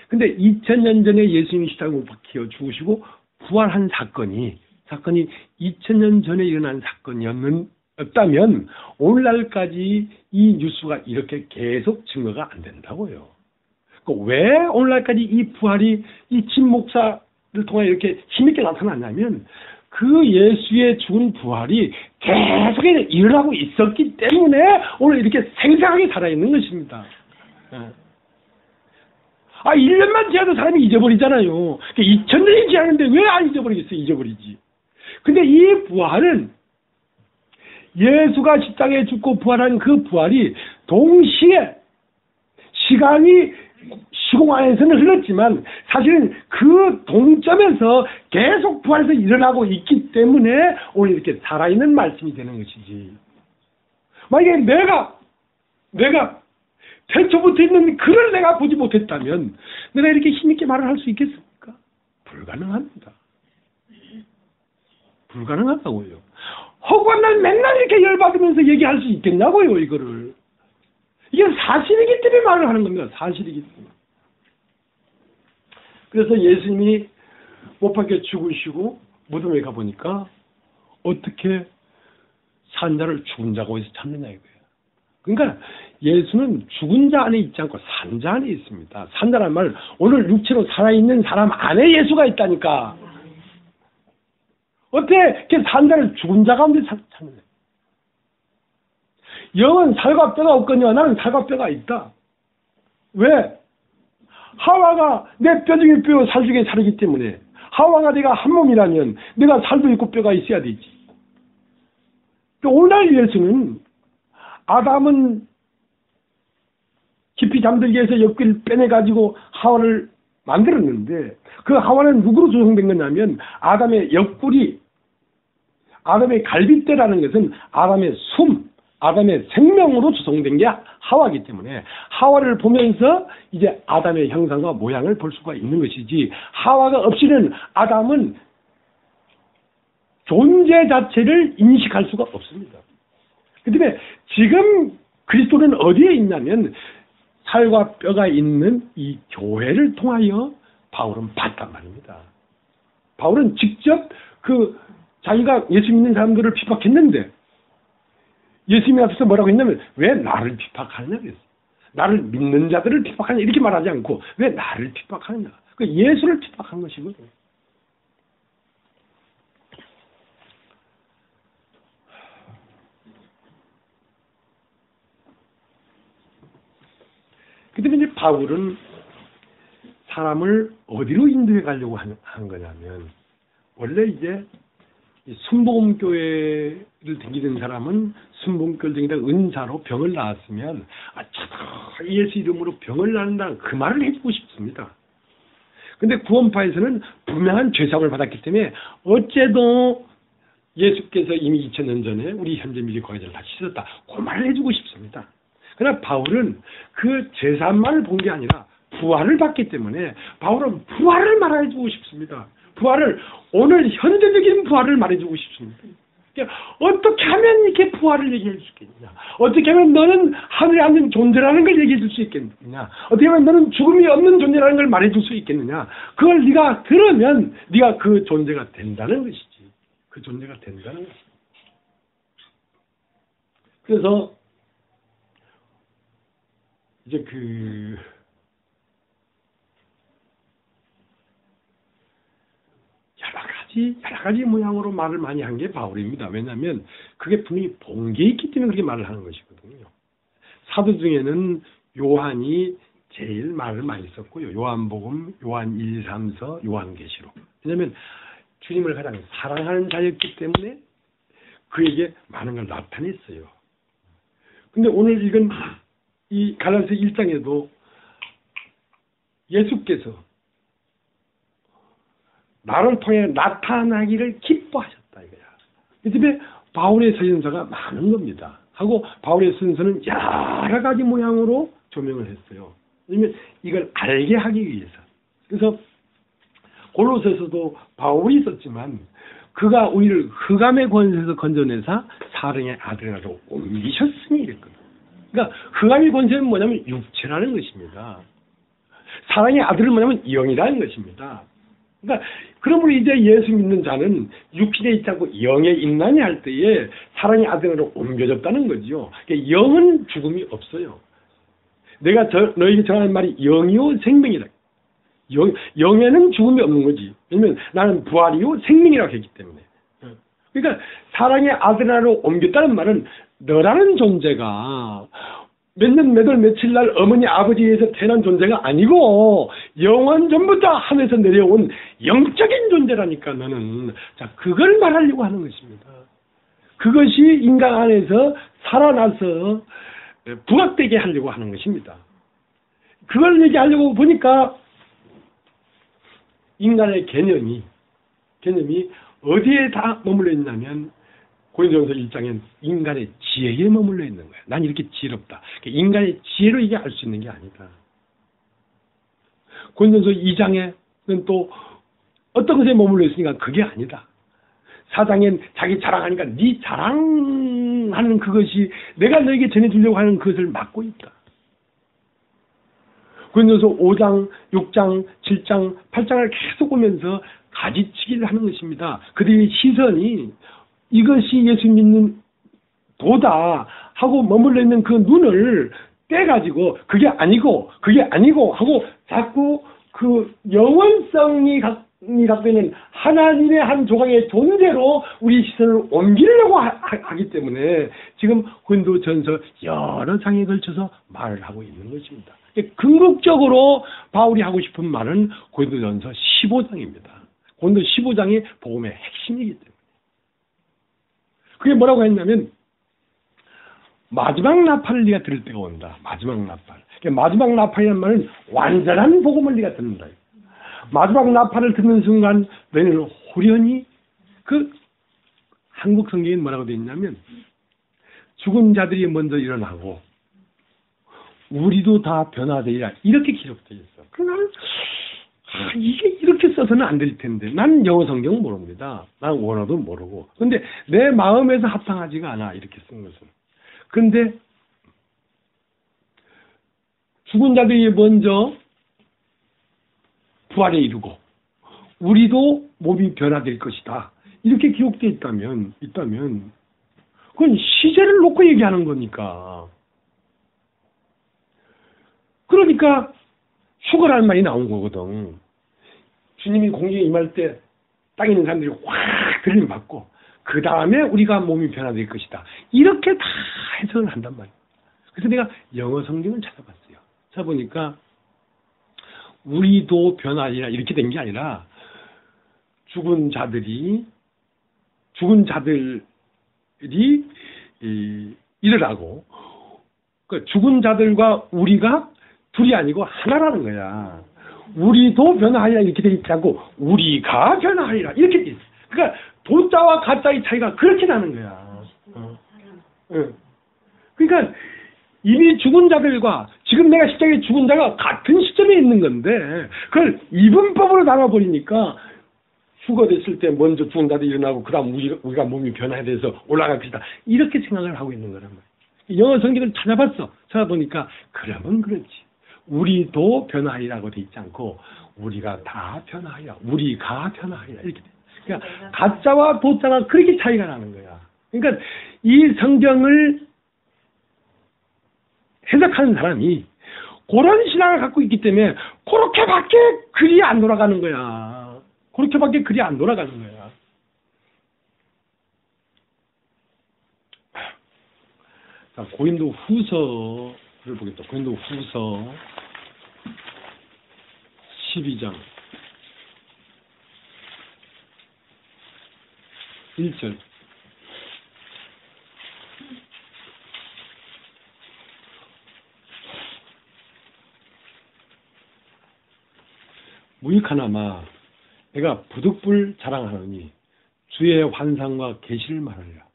Speaker 1: 근데 2000년 전에 예수님이 십자가에 못 박혀 죽으시고 부활한 사건이 2000년 전에 일어난 사건이었다면 오늘날까지 이 뉴스가 이렇게 계속 증거가 안 된다고요. 왜 오늘날까지 이 부활이 이 진 목사를 통해 이렇게 힘있게 나타났냐면 그 예수의 죽은 부활이 계속 일어나고 있었기 때문에 오늘 이렇게 생생하게 살아있는 것입니다. 1년만 지나도 사람이 잊어버리잖아요. 2000년이 지났는데 왜 안 잊어버리겠어요? 잊어버리지. 근데 이 부활은 예수가 십자가에 죽고 부활한 그 부활이 동시에 시간이 시공 안에서는 흘렀지만 사실은 그 동점에서 계속 부활해서 일어나고 있기 때문에 오늘 이렇게 살아있는 말씀이 되는 것이지. 만약에 내가 태초부터 있는 그를 내가 보지 못했다면 내가 이렇게 힘있게 말을 할 수 있겠습니까? 불가능합니다. 불가능하다고요. 허구한 날 맨날 이렇게 열받으면서 얘기할 수 있겠냐고요, 이거를. 이게 사실이기 때문에 말을 하는 겁니다. 사실이기 때문에. 그래서 예수님이 못 박혀 죽으시고 무덤에 가보니까 어떻게 산 자를 죽은 자가 어디서 찾느냐 이거예요. 그러니까 예수는 죽은 자 안에 있지 않고 산 자 안에 있습니다. 산자란 말 오늘 육체로 살아있는 사람 안에 예수가 있다니까. 어떻게 산 자를 죽은 자 가운데 찾느냐. 영은 살과 뼈가 없거니와 나는 살과 뼈가 있다. 왜? 하와가 내 뼈 중에 뼈, 살 중에 살이기 때문에 하와가 내가 한 몸이라면 내가 살도 있고 뼈가 있어야 되지. 오늘 예수는 아담은 깊이 잠들게 해서 옆구리를 빼내가지고 하와를 만들었는데 그 하와는 누구로 조성된 거냐면 아담의 옆구리, 아담의 갈빗대라는 것은 아담의 숨, 아담의 생명으로 조성된 게 하와이기 때문에 하와를 보면서 이제 아담의 형상과 모양을 볼 수가 있는 것이지 하와가 없이는 아담은 존재 자체를 인식할 수가 없습니다. 그 다음에 지금 그리스도는 어디에 있냐면 살과 뼈가 있는 이 교회를 통하여 바울은 봤단 말입니다. 바울은 직접 자기가 예수 믿는 사람들을 핍박했는데 예수님 앞에서 뭐라고 했냐면 왜 나를 핍박하느냐 그랬어요. 나를 믿는 자들을 핍박하느냐 이렇게 말하지 않고 왜 나를 핍박하느냐. 예수를 핍박한 것이거든요. 그 다음에 이제 바울은 사람을 어디로 인도해 가려고 한 거냐면, 원래 이제 순복음교회를 다니던 사람은 순복음교회를 다니다가 은사로 병을 낳았으면, 예수 이름으로 병을 낳는다는 그 말을 해주고 싶습니다. 근데 구원파에서는 분명한 죄사함을 받았기 때문에, 어째도 예수께서 이미 2000년 전에 우리 현재 미리 과거를 다 씻었다. 그 말을 해주고 싶습니다. 그러나 바울은 그 죄사함만을 본 게 아니라 부활을 받기 때문에 바울은 부활을 말해주고 싶습니다. 부활을, 오늘 현재적인 부활을 말해주고 싶습니다. 그러니까 어떻게 하면 이렇게 부활을 얘기할 수 있겠느냐? 어떻게 하면 너는 하늘에 앉은 존재라는 걸 얘기해 줄 수 있겠느냐? 어떻게 하면 너는 죽음이 없는 존재라는 걸 말해줄 수 있겠느냐? 그걸 네가 들으면 네가 그 존재가 된다는 것이지. 그 존재가 된다는 것이지. 그래서 이제 여러 가지 모양으로 말을 많이 한 게 바울입니다. 왜냐하면 그게 분명히 본 게 있기 때문에 그렇게 말을 하는 것이거든요. 사도 중에는 요한이 제일 말을 많이 썼고요. 요한복음, 요한 1, 3서, 요한계시록. 왜냐하면 주님을 가장 사랑하는 자였기 때문에 그에게 많은 걸 나타냈어요. 근데 오늘 읽은 이 갈라디아 1장에도 예수께서 나를 통해 나타나기를 기뻐하셨다 이거야. 이 집에 바울의 서신서가 많은 겁니다. 하고 바울의 서신서는 여러 가지 모양으로 조명을 했어요. 왜냐면 이걸 알게 하기 위해서. 그래서 골로새서도 바울이 썼지만 그가 우리를 흑암의 권세에서 건져내사 사랑의 아들이라고 옮기셨으니 이랬거든. 그러니까 흑암의 권세는 뭐냐면 육체라는 것입니다. 사랑의 아들은 뭐냐면 영이라는 것입니다. 그러니까 그러므로 이제 예수 믿는 자는 육신에 있지 않고 영에 있나니 할 때에 사랑의 아들으로 옮겨졌다는 거죠. 그러니까 영은 죽음이 없어요. 내가 너에게 전하는 말이 영이요 생명이다. 영에는 죽음이 없는 거지. 왜냐면 나는 부활이요 생명이라고 했기 때문에. 그러니까 사랑의 아들로 옮겼다는 말은 너라는 존재가 몇 년, 몇 월, 며칠 날 어머니, 아버지에서 태어난 존재가 아니고 영원 전부터 하늘에서 내려온 영적인 존재라니까 너는. 자, 그걸 말하려고 하는 것입니다. 그것이 인간 안에서 살아나서 부각되게 하려고 하는 것입니다. 그걸 얘기하려고 보니까 인간의 개념이 어디에 다 머물러 있냐면 고린도전서 1장엔 인간의 지혜에 머물러 있는 거야. 난 이렇게 지혜롭다. 인간의 지혜로 이게 알 수 있는 게 아니다. 고린도전서 2장에는 또 어떤 것에 머물러 있으니까 그게 아니다. 4장엔 자기 자랑하니까 네 자랑하는 그것이 내가 너에게 전해주려고 하는 그것을 막고 있다. 고린도전서 5장, 6장, 7장, 8장을 계속 보면서 가지치기를 하는 것입니다. 그들의 시선이 이것이 예수 믿는 도다 하고 머물러 있는 그 눈을 떼가지고 그게 아니고 하고 자꾸 그 영원성이 갖고 있는 하나님의 한 조각의 존재로 우리 시선을 옮기려고 하기 때문에 지금 고린도전서 여러 장에 걸쳐서 말을 하고 있는 것입니다. 궁극적으로 바울이 하고 싶은 말은 고린도전서 15장입니다. 고린도 15장이 복음의 핵심이기 때문에. 그게 뭐라고 했냐면 마지막 나팔을 네가 들을 때가 온다. 마지막 나팔. 마지막 나팔이라는 말은 완전한 복음을 네가 듣는다. 마지막 나팔을 듣는 순간 너희는 호련히 그 한국 성경에 뭐라고 되어 있냐면 죽은 자들이 먼저 일어나고 우리도 다 변화되리라 이렇게 기록되어 있어. 그러나 이게 이렇게 써서는 안 될 텐데. 나는 영어 성경 모릅니다. 나는 원어도 모르고. 근데 내 마음에서 합당하지가 않아. 이렇게 쓴 것은. 그런데 죽은 자들이 먼저 부활에 이르고 우리도 몸이 변화될 것이다. 이렇게 기록되어 있다면 그건 시제를 놓고 얘기하는 거니까. 그러니까 휴거라는 말이 나온 거거든. 주님이 공중에 임할 때 땅에 있는 사람들이 확 들림 받고 그 다음에 우리가 몸이 변화될 것이다. 이렇게 다 해석을 한단 말이에요. 그래서 내가 영어 성경을 찾아봤어요. 찾아보니까 우리도 변화하리라 이렇게 된 게 아니라 죽은 자들이 일어나고 그 죽은 자들과 우리가 둘이 아니고 하나라는 거야. 우리도 변화하리라 이렇게 돼 있지 않고 우리가 변화하리라 이렇게 돼 있어. 그러니까 도자와 가짜의 차이가 그렇게 나는 거야. 그러니까 이미 죽은 자들과 지금 내가 십자가에 죽은 자가 같은 시점에 있는 건데 그걸 이분법으로 나눠버리니까 휴거됐을 때 먼저 죽은 자들이 일어나고 그 다음 우리가 몸이 변화에 대해서 올라갈 것이다. 이렇게 생각을 하고 있는 거란 말이야. 영어 성경을 찾아보니까 그러면 그렇지. 우리도 변화하리라고 돼 있지 않고 우리가 다 변화하리라. 우리가 변화하리라. 이렇게 돼. 그러니까 가짜와 도자가 그렇게 차이가 나는 거야. 그러니까 이 성경을 해석하는 사람이 그런 신앙을 갖고 있기 때문에 그렇게밖에 글이 안 돌아가는 거야. 그렇게밖에 글이 안 돌아가는 거야. 자, 고린도 후서를 보겠다. 고린도 후서 12장 1절. 무익하나마 내가 부득불 자랑하노니 주의 환상과 계시를 말하리라.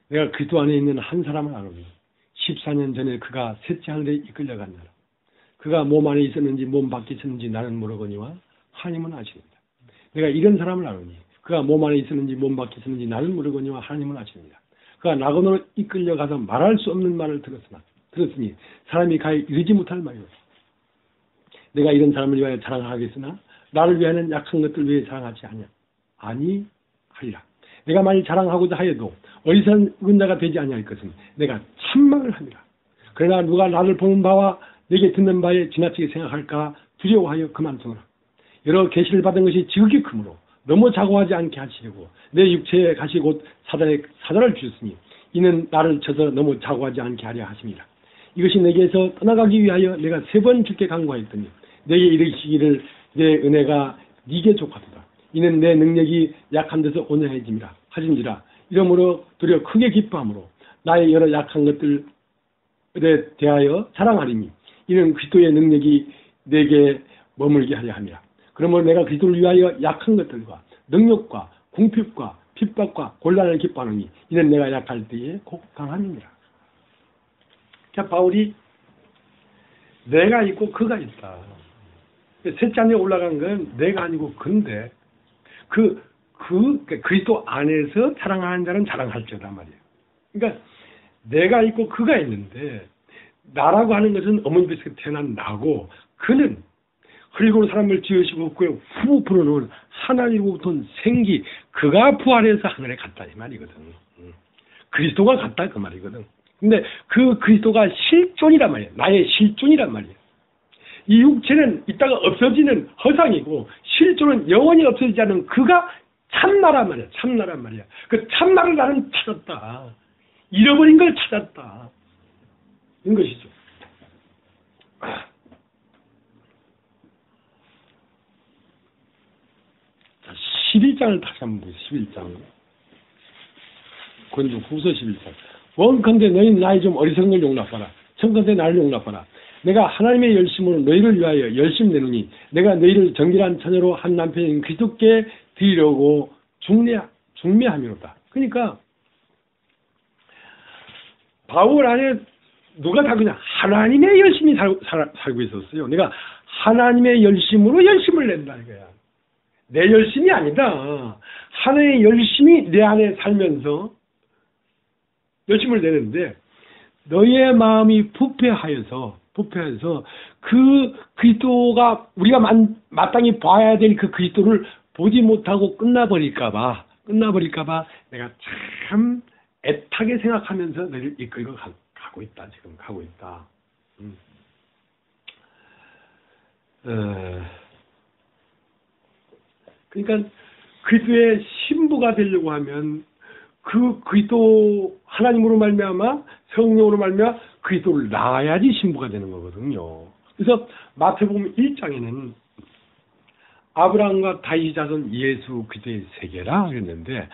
Speaker 1: 내가 그리스도 안에 있는 한 사람을 아노니 14년 전에 그가 셋째 하늘에 이끌려갔나라. 그가 몸 안에 있었는지 몸 밖에 있었는지 나는 모르거니와 하나님은 아시느니라. 내가 이런 사람을 아노니 그가 몸 안에 있었는지 몸 밖에 있었는지 나는 모르거니와 하나님은 아시느니라. 그가 낙원으로 이끌려가서 말할 수 없는 말을 들었으니 사람이 가히 이르지 못할 말이었다. 내가 이런 사람을 위하여 자랑하겠으나 나를 위하여는 약한 것들 위해 자랑하지 아니하리라. 내가 만일 자랑하고자 하여도 어리석은 자가 되지 아니할 것은 내가 참망을 합니다. 그러나 누가 나를 보는 바와 내게 듣는 바에 지나치게 생각할까 두려워하여 그만두노라. 여러 계시를 받은 것이 지극히 크므로 너무 자고하지 않게 하시려고 내 육체에 가시 곧 사자를 주셨으니 이는 나를 쳐서 너무 자고하지 않게 하려 하십니다. 이것이 내게서 떠나가기 위하여 내가 3번 주께 간구하였더니 내게 이르시기를 내 은혜가 네게 족하도다. 이는 내 능력이 약한 데서 온전해짐이라 하신지라. 이러므로 도리어 크게 기뻐함으로 나의 여러 약한 것들에 대하여 자랑하리니 이는 그리스도의 능력이 내게 머물게 하려 함이라. 그러므로 내가 그리스도를 위하여 약한 것들과 능력과 궁핍과 핍박과 곤란을 기뻐하노니 이는 내가 약할 때에 곧 강함이니라. 자, 바울이 내가 있고 그가 있다. 셋째 안에 올라간 건 내가 아니고 근데 그리스도 안에서 자랑하는 자는 자랑할지어다 말이에요. 그러니까 내가 있고 그가 있는데 나라고 하는 것은 어머니 뱃속에 태어난 나고 그는 흘리고 사람을 지으시고 그의 후 불어놓은 하나님으로부터 온 생기 그가 부활해서 하늘에 갔다 이 말이거든. 그리스도가 갔다 그 말이거든. 근데 그 그리스도가 실존이란 말이에요. 나의 실존이란 말이에요. 이 육체는 이따가 없어지는 허상이고 실존은 영원히 없어지지 않는 그가 참나란 말이야. 참나란 말이야. 그 참나를 나는 찾았다. 잃어버린 걸 찾았다. 이런 것이죠. 11장을 다시 한번 보세요. 11장. 고린도 후서 11장. 원컨대 너희는 나의 좀 어리석은 걸 용납하라. 청컨대 나를 용납하라. 내가 하나님의 열심으로 너희를 위하여 열심 내노니 내가 너희를 정결한 처녀로 한 남편인 그리스도께 드리려고 중매함이로다. 그러니까 바울 안에 누가 다 그냥 하나님의 열심이 살고 있었어요. 내가 하나님의 열심으로 열심을 낸다 이거야. 내 열심이 아니다. 하나님의 열심이 내 안에 살면서 열심을 내는데 너희의 마음이 부패하여서 그 그리스도가 우리가 마땅히 봐야 될 그 그리스도를 보지 못하고 끝나버릴까봐 내가 참 애타게 생각하면서 너희를 이끌고 가고 있다. 지금 가고 있다. 그러니까 그리스도의 신부가 되려고 하면 그 그리스도 하나님으로 말미암아 성령으로 말미암아 그리스도를 낳아야지 신부가 되는 거거든요. 그래서 마태복음 1장에는 아브라함과 다윗 자손 예수 그리스도의 세계라 그랬는데,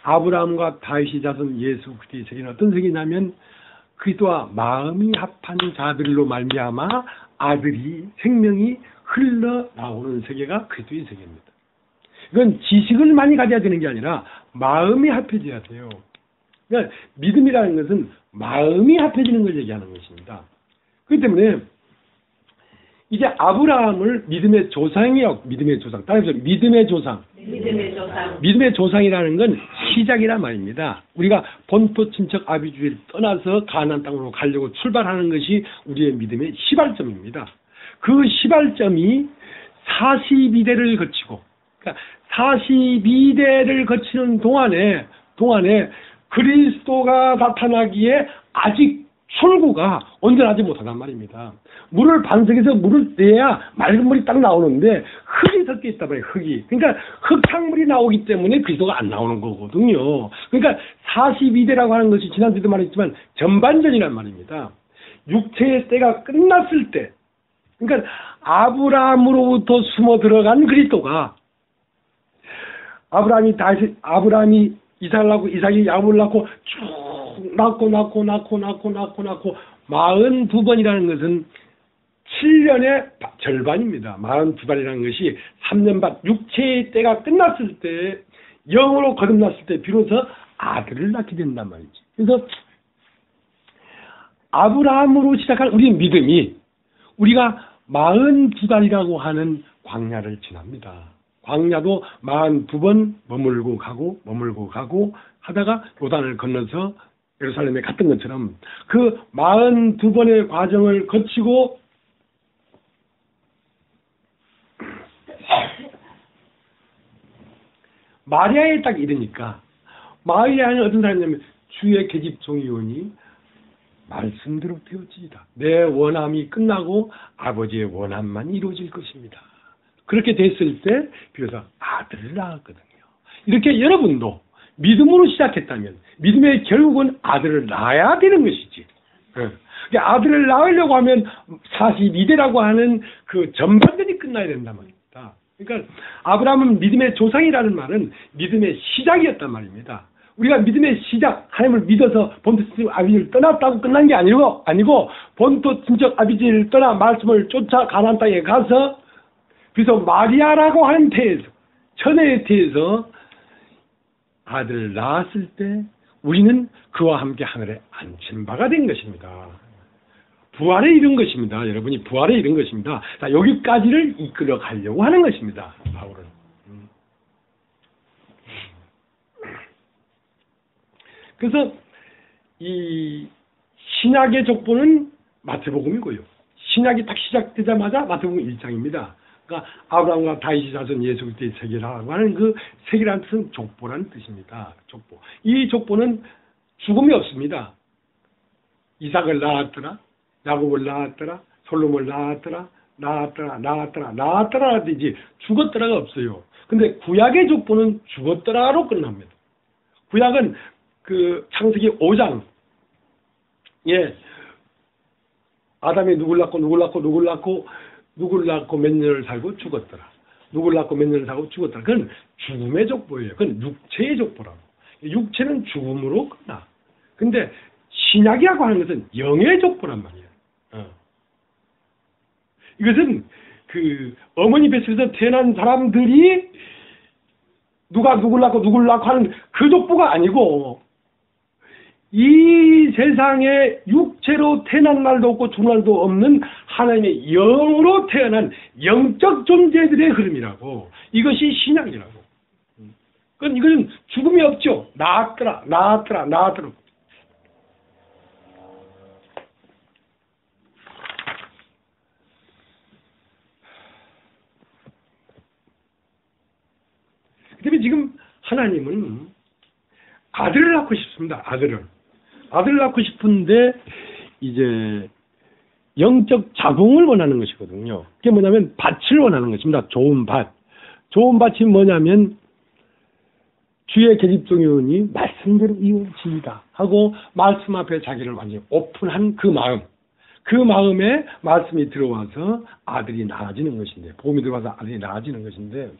Speaker 1: 아브라함과 다윗 자손 예수 그리스도의 세계는 어떤 세계냐면 그리스도와 마음이 합한 자들로 말미암아 아들이 생명이 흘러나오는 세계가 그리스도의 세계입니다. 이건 지식을 많이 가져야 되는 게 아니라 마음이 합해져야 돼요. 그러니까 믿음이라는 것은 마음이 합해지는 걸 얘기하는 것입니다. 그렇기 때문에 이제 아브라함을 믿음의 조상이라고, 믿음의 조상, 따라서 믿음의 조상. 믿음의 조상이라는 건 시작이란 말입니다. 우리가 본토 친척 아비주를 떠나서 가나안 땅으로 가려고 출발하는 것이 우리의 믿음의 시발점입니다. 그 시발점이 42대를 거치고, 그러니까 42대를 거치는 동안에 그리스도가 나타나기에 아직 출구가 온전하지 못하단 말입니다. 물을 반석에서 물을 내야 맑은 물이 딱 나오는데 흙이 섞여 있단 말이에요. 흙이. 그러니까 흙탕물이 나오기 때문에 그리스도가 안 나오는 거거든요. 그러니까 42대라고 하는 것이 지난주에도 말했지만 전반전이란 말입니다. 육체의 때가 끝났을 때, 그러니까 아브라함으로부터 숨어 들어간 그리스도가 아브라함이 이삭을 낳고 이삭이 야곱을 낳고 쭉 낳고 42번이라는 것은 7년의 절반입니다. 42번이라는 것이 3년 반, 육체의 때가 끝났을 때, 영으로 거듭났을 때 비로소 아들을 낳게 된단 말이지. 그래서 아브라함으로 시작한 우리 믿음이 우리가 42달이라고 하는 광야를 지납니다. 광야도 42번 머물고 가고 하다가 요단을 건너서 예루살렘에 갔던 것처럼 그 42번의 과정을 거치고 마리아에 딱 이르니까, 마리아는 어떤 사람이냐면 주의 계집 종이오니 말씀대로 되어지이다. 내 원함이 끝나고 아버지의 원함만 이루어질 것입니다. 그렇게 됐을 때 비로소 아들을 낳았거든요. 이렇게 여러분도 믿음으로 시작했다면 믿음의 결국은 아들을 낳아야 되는 것이지. 아들을 낳으려고 하면 42대라고 하는 그 전반전이 끝나야 된단 말입니다. 그러니까 아브라함은 믿음의 조상이라는 말은 믿음의 시작이었단 말입니다. 우리가 믿음의 시작, 하나님을 믿어서 본토 친척 아비지를 떠났다고 끝난 게 아니고 본토 친척 아비지를 떠나 말씀을 쫓아 가나안 땅에 가서 그래서 마리아라고 하는 태에서, 처녀의 태에서 아들을 낳았을 때 우리는 그와 함께 하늘에 앉힌 바가 된 것입니다. 부활에 이른 것입니다. 여러분이 부활에 이른 것입니다. 자, 여기까지를 이끌어 가려고 하는 것입니다. 바울은. 그래서 이 신약의 족보는 마태복음이고요. 신약이 딱 시작되자마자 마태복음 1장입니다. 그러니까 아브라함과 다윗이 자손 예수 그리스도의 세계라고 하는 그 세계라는 뜻은 족보라는 뜻입니다. 족보. 이 족보는 죽음이 없습니다. 이삭을 낳았더라, 야곱을 낳았더라, 솔로몬을 낳았더라 되지 죽었더라가 없어요. 근데 구약의 족보는 죽었더라로 끝납니다. 구약은 그 창세기 5장, 아담이 누굴 낳고 몇 년을 살고 죽었더라. 누굴 낳고 몇 년을 살고 죽었더라. 그건 죽음의 족보예요. 그건 육체의 족보라고. 육체는 죽음으로 끝나. 근데 신약이라고 하는 것은 영의 족보란 말이에요. 이것은 그 어머니 뱃속에서 태어난 사람들이 누가 누굴 낳고 하는 그 족보가 아니고, 이 세상에 육체로 태어난 날도 없고 죽은 날도 없는 하나님의 영으로 태어난 영적 존재들의 흐름이라고. 이것이 신약이라고. 이것은 죽음이 없죠. 나았더라. 지금 하나님은 아들을 낳고 싶습니다. 아들을 낳고 싶은데 이제 영적 자궁을 원하는 것이거든요. 그게 뭐냐면 밭을 원하는 것입니다. 좋은 밭. 좋은 밭이 뭐냐면 주의 계집종이오니 말씀대로 이루어지이다 하고 말씀 앞에 자기를 완전히 오픈한 그 마음에 말씀이 들어와서 아들이 나아지는 것인데, 복음이 들어와서 아들이 나아지는 것인데,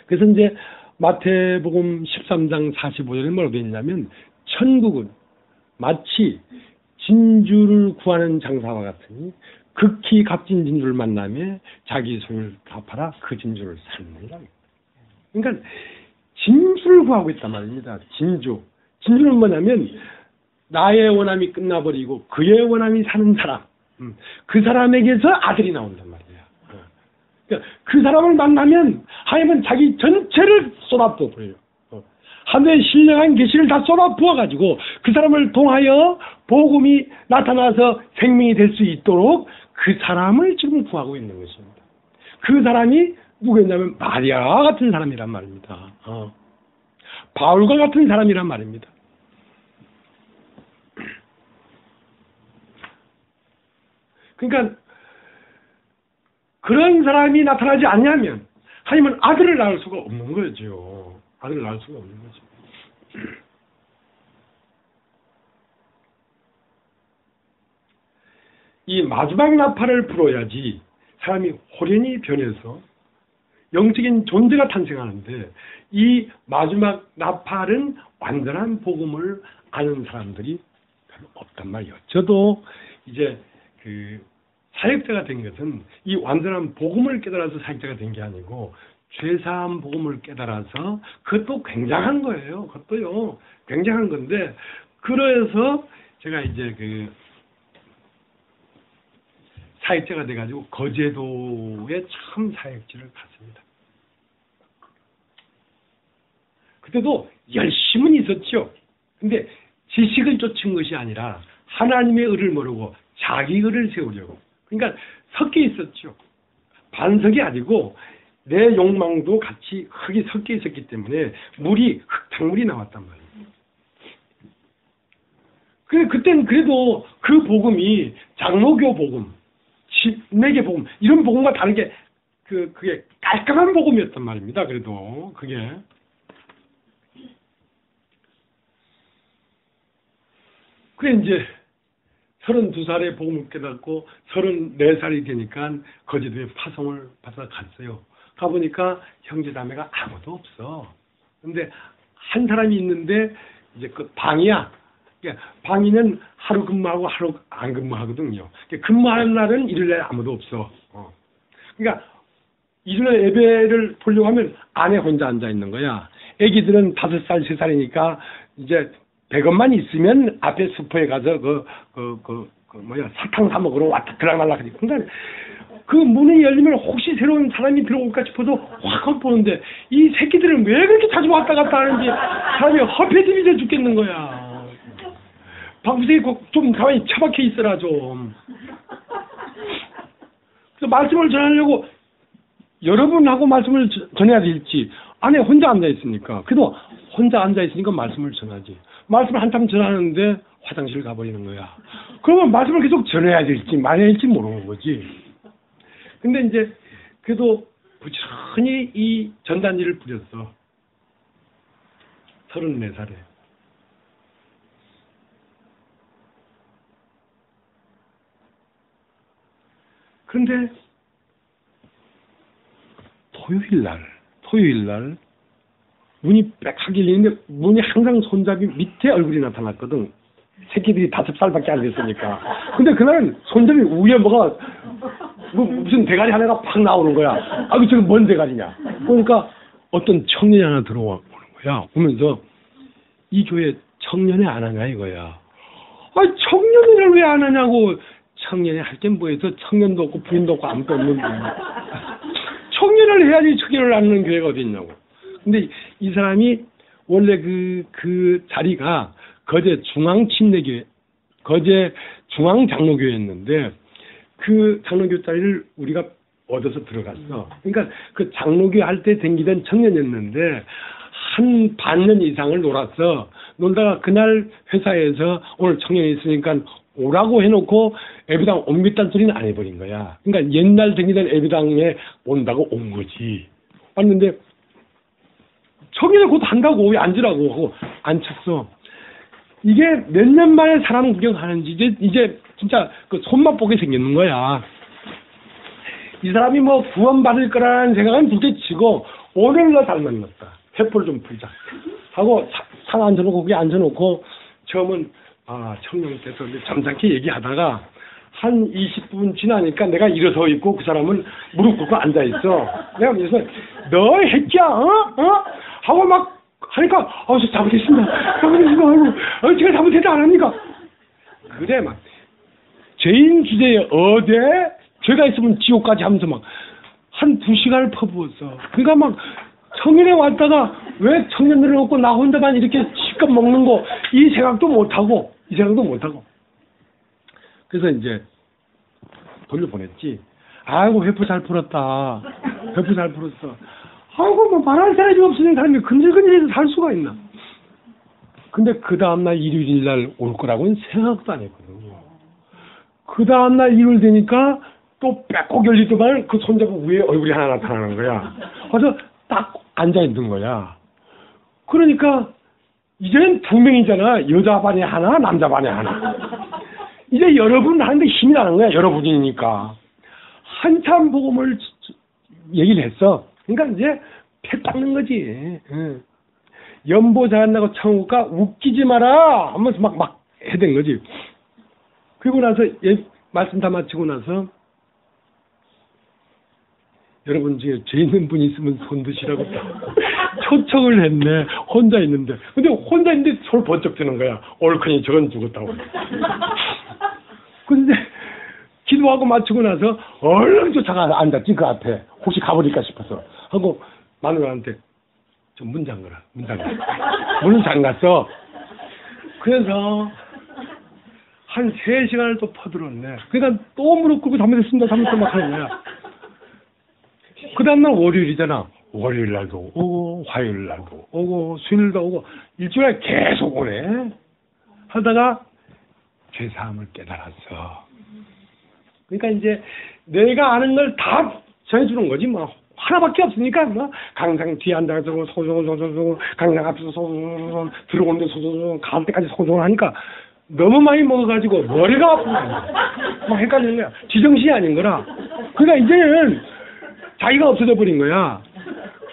Speaker 1: 그래서 이제 마태복음 13장 45절에 뭐라고 되어 있냐면, 천국은 마치 진주를 구하는 장사와 같으니 극히 값진 진주를 만나며 자기 소유를 갚아라 그 진주를 샀느니라. 그러니까 진주를 구하고 있단 말입니다. 진주는 뭐냐면 나의 원함이 끝나버리고 그의 원함이 사는 사람, 그 사람에게서 아들이 나온단 말이에요. 그러니까 그 사람을 만나면 하나님은 자기 전체를 쏟아부어 버려요. 하늘의 신령한 계시를 다 쏟아부어가지고 그 사람을 통하여 복음이 나타나서 생명이 될 수 있도록 그 사람을 지금 구하고 있는 것입니다. 그 사람이 누구였냐면 마리아 같은 사람이란 말입니다. 바울과 같은 사람이란 말입니다. 그러니까 그런 사람이 나타나지 않냐면 하나님은 아들을 낳을 수가 없는 거죠. 아들을 낳을 수가 없는 거죠. 이 마지막 나팔을 불어야지 사람이 호련히 변해서 영적인 존재가 탄생하는데, 이 마지막 나팔은 완전한 복음을 아는 사람들이 별로 없단 말이에요. 저도 이제 그 사역자가 된 것은 이 완전한 복음을 깨달아서 사역자가 된 게 아니고 죄사함 복음을 깨달아서, 그것도 굉장한 거예요. 그것도요, 굉장한 건데, 그래서 제가 이제 그 사역자가 돼가지고 거제도에 처음 사역지를 갔습니다. 그때도 열심은 있었죠. 근데 지식을 쫓은 것이 아니라 하나님의 의를 모르고 자기 의를 세우려고. 그러니까 섞여 있었죠. 반석이 아니고 내 욕망도 같이 흙이 섞여 있었기 때문에 흙탕물이 나왔단 말이에요. 그때는 그래도 그 복음이 장로교 복음, 내게 복음, 이런 복음과 다르게 그게 깔끔한 복음이었단 말입니다. 그래도 그게. 그래 이제 32살에 복음을 깨닫고 34살이 되니까 거제도에 파송을 받아 갔어요. 가보니까 형제자매가 아무도 없어. 근데 한 사람이 있는데 이제 그 방이야. 방이는 하루 근무하고 하루 안 근무하거든요. 근무하는 날은 일요일에 아무도 없어. 그러니까 일요일에 예배를 보려고 하면 안에 혼자 앉아 있는 거야. 애기들은 5살, 3살이니까 이제 100원만 있으면 앞에 슈퍼에 가서 사탕 사 먹으러 왔다 들어갈라 하니까. 그러니까 그 문이 열리면 혹시 새로운 사람이 들어올까 싶어서 확 보는데 이 새끼들은 왜 그렇게 자주 왔다 갔다 하는지 사람이 허패집이 죽겠는 거야. 방구석에 좀 가만히 처박혀 있어라 좀. 그래서 말씀을 전하려고 여러분하고 말씀을 전해야 될지, 안에 혼자 앉아 있으니까. 그래도 혼자 앉아 있으니까 말씀을 전하지. 말씀을 한참 전하는데 화장실 가버리는 거야. 그러면 말씀을 계속 전해야 될지 말해야 될지 모르는 거지. 근데 이제 그래도 부지런히 이 전단지를 뿌렸어. 34살에. 그런데 토요일 날 문이 빽하게 열리는데 문이 항상 손잡이 밑에 얼굴이 나타났거든. 새끼들이 5살밖에 안 됐으니까. 근데 그날은 손잡이 위에 무슨 대가리 하나가 팍 나오는 거야. 저거 뭔 대가리냐. 그러니까 어떤 청년이 하나 들어오는 거야. 보면서 이 교회 청년회 안 하냐 이거야. 청년회를 왜 안 하냐고. 청년회 할 땐 뭐해서 청년도 없고 부인도 없고 아무도 없는 청년을 해야지 청년을 하는 교회가 어디 있냐고. 근데 이 사람이 원래 그 자리가 거제 중앙침례교회, 거제 중앙장로교회였는데 그 장로교 자리를 우리가 얻어서 들어갔어. 그러니까 그 장로교 할 때 댕기던 청년이었는데 한 반년 이상을 놀다가 그날 회사에서 오늘 청년이 있으니까 오라고 해놓고 애비당 옮겼다는 소리는 안 해버린 거야. 그러니까 옛날 댕기던 애비당에 온다고 온 거지. 왔는데 청년을 곧 한다고 왜 앉으라고 하고 앉혔어. 이게 몇 년 만에 사람 구경하는지 이제 진짜 그 손맛 보게 생겼는 거야. 이 사람이 뭐 구원받을 거라는 생각은 둘째치고 오늘 너 잘 만났다. 회포를 좀 풀자 하고 상 앉혀놓고 거기 앉혀놓고 처음은 청년께서 잠잠히 얘기하다가 한 20분 지나니까 내가 일어서 있고 그 사람은 무릎 꿇고 앉아있어. 내가 그래서 너 했냐 하고 막 하니까 저 잘못했습니다. 하고 제가 잘못했지 않습니까? 그래 막 죄인 주제에 어제 죄가 있으면 지옥까지 하면서 막 한 2시간을 퍼부었어. 그러니까 막 청년에 왔다가 왜 청년들을 없고 나 혼자만 이렇게 실컷 먹는 거 이 생각도 못하고 그래서 이제 돌려보냈지. 아이고 회포 잘 풀었다. 회포 잘 풀었어. 아이고 뭐 말할 사람이 없으니 사람이 근질근질해서 살 수가 있나. 근데 그 다음날 일요일날 올 거라고는 생각도 안 했거든요. 그 다음날 일요일 되니까 또 빼곡 열리더만 그 손잡고 위에 얼굴이 하나 나타나는 거야. 그래서 딱 앉아있는 거야. 그러니까 이제는 두 명이잖아. 여자 반에 하나, 남자 반에 하나. 이제 여러분 하는데 힘이 나는 거야. 여러분이니까. 한참 복음을 얘기를 했어. 그러니까 이제 패 닦는 거지. 연보 잘한다고 천국 가 웃기지 마라 하면서 막 해댄 거지. 그리고 나서 말씀 다 마치고 나서 여러분 중에 죄 있는 분 있으면 손 드시라고 초청을 했네. 혼자 있는데. 근데 혼자 있는데 손을 번쩍 드는 거야. 옳거니 저건 죽었다고. 근데 기도하고 마치고 나서 얼른 쫓아가 앉았지 그 앞에. 혹시 가버릴까 싶어서. 하고 마누라한테 좀 문 잠그라. 문을 잠갔어. 그래서 한 3시간을 또 퍼들었네. 그러니까 또 무릎 꿇고 잘못했습니다 막 하는 거야. 그 다음날 월요일이잖아. 월요일 날도 오고 화요일 날도 오고 수요일도 오고 일주일에 계속 오네. 하다가 죄사함을 깨달았어. 그러니까 이제 내가 아는 걸 다 전해주는 거지 뭐. 하나밖에 없으니까 뭐 강상 뒤에 앉아서 소소소소소 강상 앞에서 소소소소 들어오는데 소소소 갈 때까지 소소소 하니까 너무 많이 먹어가지고 머리가 아픈 거야. 막 헷갈리는 거야. 지정신이 아닌 거라. 그러니까 이제는 자기가 없어져 버린 거야.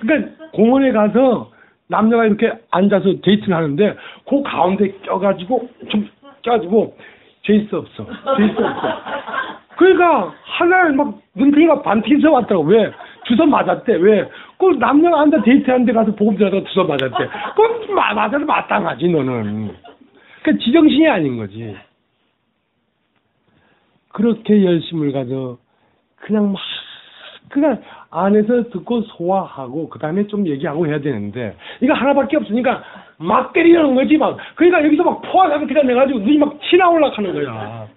Speaker 1: 그러니까 공원에 가서 남녀가 이렇게 앉아서 데이트를 하는데 그 가운데 껴가지고 제이스 없어. 그러니까 하나를 막 눈탱이가 반티서 왔다고. 왜? 주소 맞았대. 왜? 그 남녀가 앉아 데이트하는 데 가서 복음 전하다가 주소 맞았대. 그럼 맞아도 마땅하지 너는. 그러니까 지정신이 아닌 거지. 그렇게 열심을 가져 그냥 막 그냥 안에서 듣고 소화하고 그 다음에 좀 얘기하고 해야 되는데 이거 하나밖에 없으니까 막 때리는 거지 막. 그러니까 여기서 막 포화 상태가 내가지고 눈이 막 치나올라 하는 거야.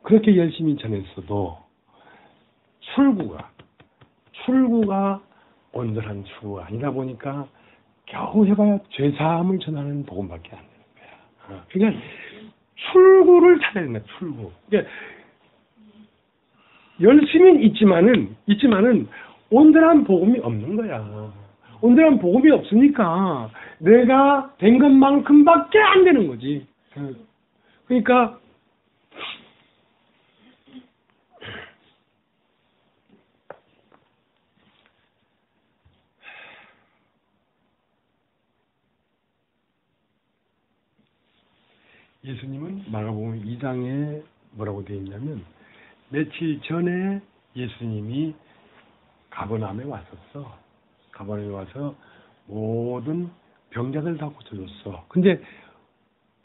Speaker 1: 그렇게 열심히 전했어도 출구가 온전한 출구가 아니다 보니까 겨우 해봐야 죄사함을 전하는 복음밖에 안 되는 거야. 그러니까 출구를 찾아야 된다. 출구. 그러니까 열심히 있지만은 온전한 복음이 없는 거야. 온전한 복음이 없으니까 내가 된 것만큼밖에 안 되는 거지. 그러니까 예수님은 마가복음 2장에 뭐라고 되어 있냐면 며칠 전에 예수님이 가버나움에 왔었어. 가버나움에 와서 모든 병자들 다 고쳐줬어. 근데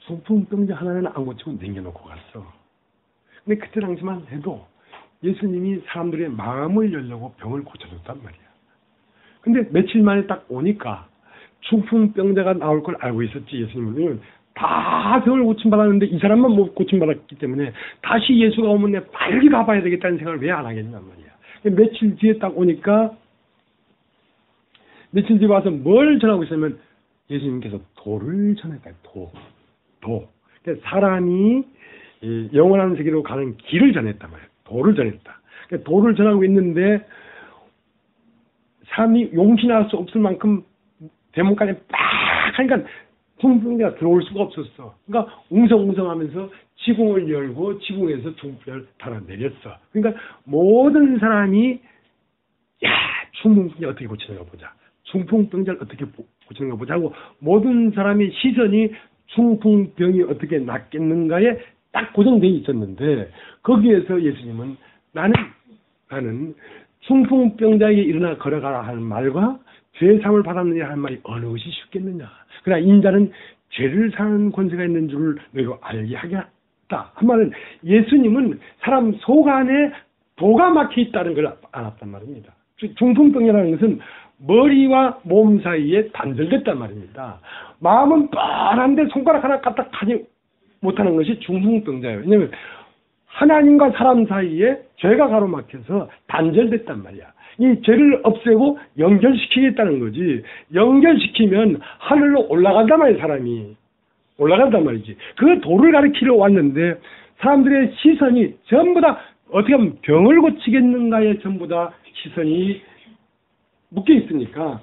Speaker 1: 중풍병자 하나는 안 고치고 남겨놓고 갔어. 근데 그때 당시만 해도 예수님이 사람들의 마음을 열려고 병을 고쳐줬단 말이야. 근데 며칠 만에 딱 오니까 중풍병자가 나올 걸 알고 있었지. 예수님은 다 병을 고침받았는데 이 사람만 못 고침받았기 때문에 다시 예수가 오면 내가 빨리 가봐야 되겠다는 생각을 왜 안 하겠냔 말이야. 며칠 뒤에 딱 오니까 며칠 뒤에 와서 뭘 전하고 있으면 예수님께서 도를 전했다. 도. 그러니까 사람이 영원한 세계로 가는 길을 전했단 말이야. 도를 전했다. 그러니까 도를 전하고 있는데 사람이 용신할 수 없을 만큼 대문까지 빡 하니까 중풍병자가 들어올 수가 없었어. 그러니까 웅성웅성하면서 지붕을 열고 지붕에서 중풍병을 달아내렸어. 그러니까 모든 사람이 야 중풍병자 어떻게 고치는가 보자. 중풍병자를 어떻게 고치는가 보자 하고 모든 사람의 시선이 중풍병이 어떻게 낫겠는가에 딱 고정되어 있었는데 거기에서 예수님은 나는 중풍병자에게 일어나 걸어가라 하는 말과 죄사함을 받았느냐 하는 말이 어느 것이 쉽겠느냐. 그러나 인자는 죄를 사는 권세가 있는 줄을 너희가 알게 하겠다. 한 말은 예수님은 사람 속 안에 도가 막혀 있다는 걸 알았단 말입니다. 중풍병이라는 것은 머리와 몸 사이에 단절됐단 말입니다. 마음은 뻔한데 손가락 하나 까딱하지 못하는 것이 중풍병자예요. 왜냐하면 하나님과 사람 사이에 죄가 가로막혀서 단절됐단 말이야. 이 죄를 없애고 연결시키겠다는 거지. 연결시키면 하늘로 올라간단 말이야, 사람이. 올라간단 말이지. 그 도를 가리키러 왔는데 사람들의 시선이 전부 다 어떻게 하면 병을 고치겠는가에 전부 다 시선이 묶여 있으니까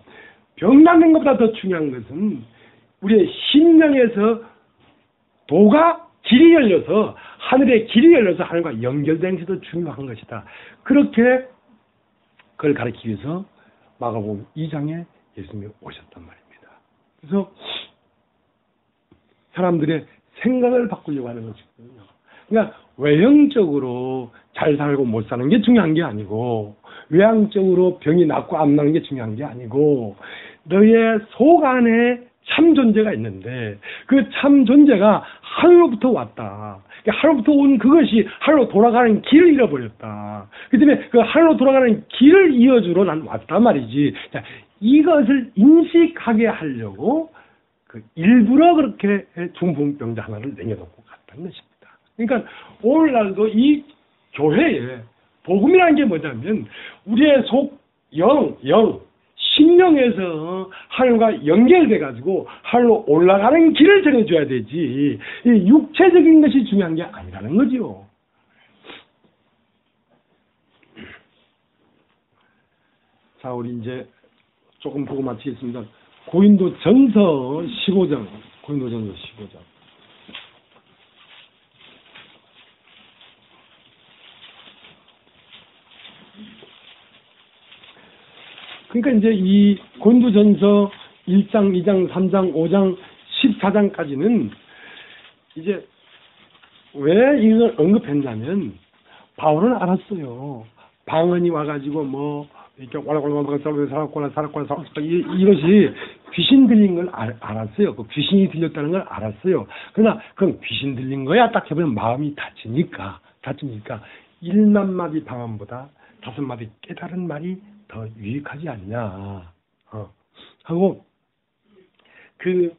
Speaker 1: 병 낫는 것보다 더 중요한 것은 우리의 심령에서 도가 길이 열려서 하늘의 길이 열려서 하늘과 연결되는 것이 더 중요한 것이다. 그렇게 그걸 가르치기 위해서 마가복음 2장에 예수님이 오셨단 말입니다. 그래서 사람들의 생각을 바꾸려고 하는 것이거든요. 그러니까 외형적으로 잘 살고 못 사는 게 중요한 게 아니고 외향적으로 병이 낫고 안 나는 게 중요한 게 아니고 너의 속 안에 참 존재가 있는데 그 참 존재가 하늘로부터 왔다. 하늘로부터 온 그것이 하늘로 돌아가는 길을 잃어버렸다. 그 때문에 그 하늘로 돌아가는 길을 이어주러 난 왔단 말이지. 자, 이것을 인식하게 하려고 그 일부러 그렇게 중풍병자 하나를 내려놓고 갔다는 것입니다. 그러니까 오늘날도 이 교회에 복음이라는 게 뭐냐면 우리의 속 영, 심령에서 하늘과 연결돼가지고 하늘로 올라가는 길을 전해줘야 되지 이 육체적인 것이 중요한 게 아니라는 거지요. 자, 우리 이제 조금 보고 마치겠습니다. 고린도전서 15장. 고린도전서 15장. 그러니까 이제 이 고린도전서 1장, 2장, 3장, 5장, 14장까지는 이제 왜 이걸 언급했냐면 바울은 알았어요. 방언이 와가지고 뭐 이렇게 살았거나 이것이 귀신 들린 걸 알았어요. 그 귀신이 들렸다는 걸 알았어요. 그러나 그건 귀신 들린 거야 딱 해보면 마음이 다치니까 1만 마디 방언보다 5마디 깨달은 말이 더 유익하지 않냐 하고 그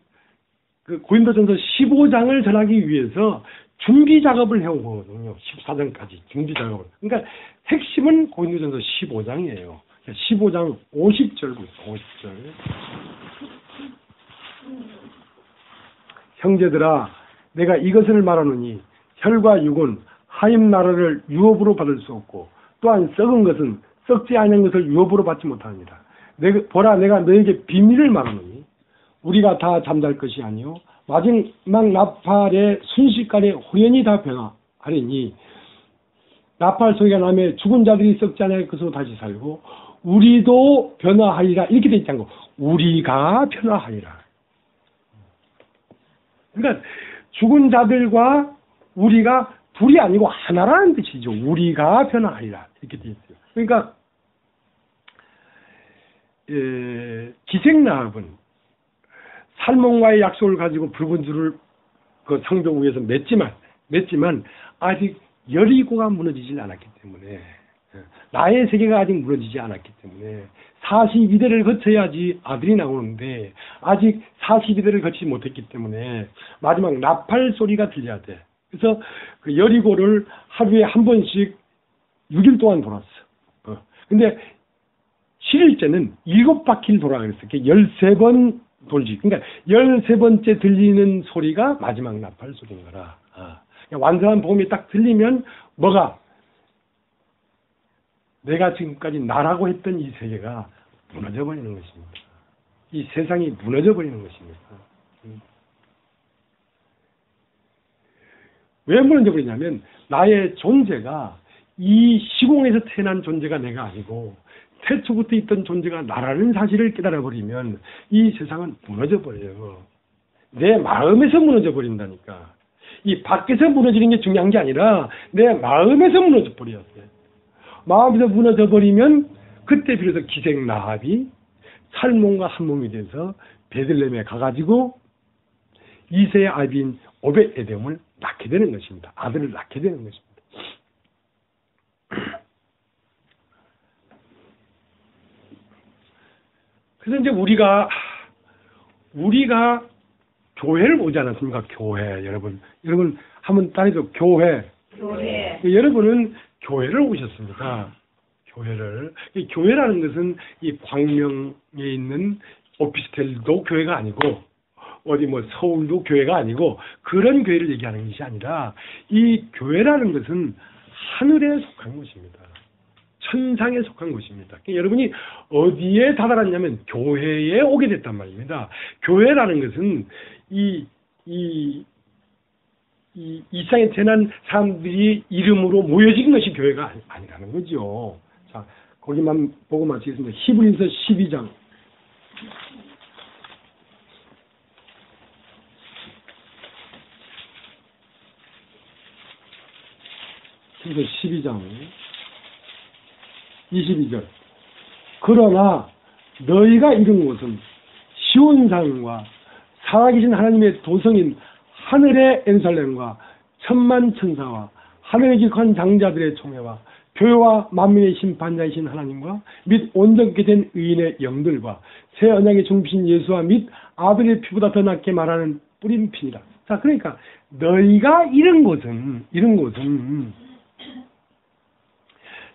Speaker 1: 고린도전서 15장을 전하기 위해서 준비 작업을 해온 거거든요. 14장까지 준비 작업을. 그러니까 핵심은 고린도전서 15장이에요. 15장 50절부터 50절. 형제들아, 내가 이것을 말하노니 혈과 육은 하임 나라를 유업으로 받을 수 없고 또한 썩은 것은 썩지 않은 것을 유업으로 받지 못합니다. 보라, 내가 너에게 비밀을 말하노니 우리가 다 잠잘 것이 아니요 마지막 나팔의 순식간에 후련히 다 변화하리니 나팔 소리가 나며 죽은 자들이 썩지 않을 것으로 다시 살고 우리도 변화하리라 이렇게 돼 있지 않고 우리가 변화하리라. 그러니까 죽은 자들과 우리가 둘이 아니고 하나라는 뜻이죠. 우리가 변화하리라 이렇게 돼 있어요. 그러니까 기생라합은 살몬과의 약속을 가지고 붉은 줄을 그 성벽 위에서 맺지만 아직 여리고가 무너지질 않았기 때문에 나의 세계가 아직 무너지지 않았기 때문에 42대를 거쳐야지 아들이 나오는데 아직 42대를 거치지 못했기 때문에 마지막 나팔 소리가 들려야 돼. 그래서 그 여리고를 하루에 한 번씩 6일 동안 돌았어. 근데 7일째는 7바퀴를 돌아 그랬어. 13번 돌지. 그러니까 13번째 들리는 소리가 마지막 나팔 소리인 거라. 완전한 복음이 딱 들리면 뭐가 내가 지금까지 나라고 했던 이 세계가 무너져 버리는 것입니다. 이 세상이 무너져 버리는 것입니다. 왜 무너져 버리냐면 나의 존재가 이 시공에서 태어난 존재가 내가 아니고 태초부터 있던 존재가 나라는 사실을 깨달아 버리면 이 세상은 무너져 버려요. 내 마음에서 무너져 버린다니까. 이 밖에서 무너지는 게 중요한 게 아니라 내 마음에서 무너져 버려야 돼. 마음에서 무너져 버리면 그때 비로소 기생 라합이 살몬과 한 몸이 돼서 베들레헴에 가가지고 이세의 아비인 오벳 에돔을 낳게 되는 것입니다. 아들을 낳게 되는 것입니다. 그래서 이제 우리가 교회를 오지 않았습니까? 교회 여러분 한번 따라해도 교회. 여러분은 교회를 오셨습니다. 교회라는 것은 이 광명에 있는 오피스텔도 교회가 아니고 어디 뭐 서울도 교회가 아니고 그런 교회를 얘기하는 것이 아니라 이 교회라는 것은 하늘에 속한 것입니다. 천상에 속한 곳입니다. 여러분이 어디에 다다랐냐면 교회에 오게 됐단 말입니다. 교회라는 것은 이 세상에 태어난 사람들이 이름으로 모여진 것이 교회가 아니라는 거죠. 자, 거기만 보고 마치겠습니다. 히브리서 12장. 히브리서 12장 22절. 그러나 너희가 이룬 것은 시온산과 살아계신 하나님의 도성인 하늘의 예루살렘과 천만 천사와 하늘에 기록한 장자들의 총회와 교회와 만민의 심판자이신 하나님과 및 온전케 된 의인의 영들과 새 언약의 중심인 예수와 및 아들의 피보다 더 낫게 말하는 뿌린 피니라. 자, 그러니까 너희가 이룬 것은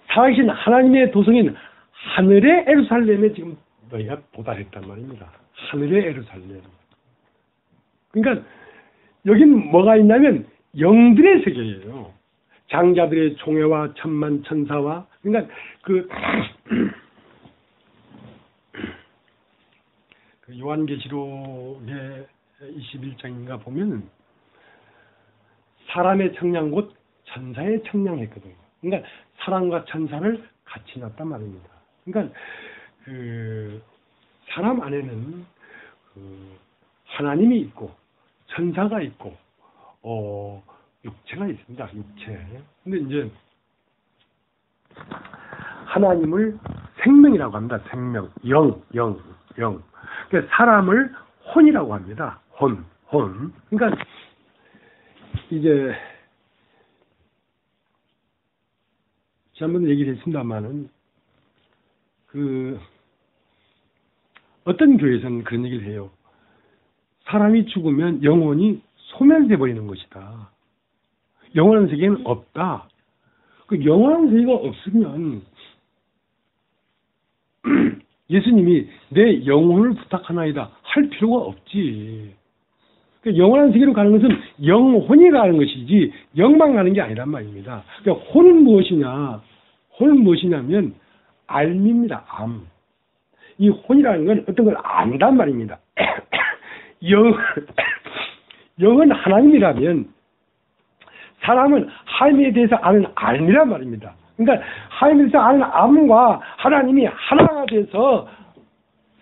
Speaker 1: 살아계신 하나님의 도성인 하늘의 예루살렘에 지금 너희가 도달했단 말입니다. 하늘의 예루살렘. 그러니까 여긴 뭐가 있냐면 영들의 세계예요. 장자들의 총회와 천만 천사와 그러니까 그 요한계시록의 21장인가 보면 사람의 청량 곧 천사의 청량했거든요. 그러니까 사람과 천사를 같이 놨단 말입니다. 그러니까 그 사람 안에는 그 하나님이 있고 천사가 있고 육체가 있습니다. 육체. 근데 이제 하나님을 생명이라고 합니다. 생명, 영. 그러니까 사람을 혼이라고 합니다. 혼. 그러니까 이제 지난번에 얘기를 했습니다만은 그 어떤 교회에서는 그런 얘기를 해요. 사람이 죽으면 영혼이 소멸돼 버리는 것이다. 영원한 세계는 없다. 그 영원한 세계가 없으면 예수님이 내 영혼을 부탁하나이다 할 필요가 없지. 그러니까 영원한 세계로 가는 것은 영혼이 가는 것이지 영만 가는 게 아니란 말입니다. 그러니까 혼은 무엇이냐? 혼은 무엇이냐면 알입니다. 암. 이 혼이라는 건 어떤 걸 안단 말입니다. 영은 하나님이라면 사람은 하나님에 대해서 아는 알이란 말입니다. 그러니까 하나님에 대해서 아는 암과 하나님이 하나가 돼서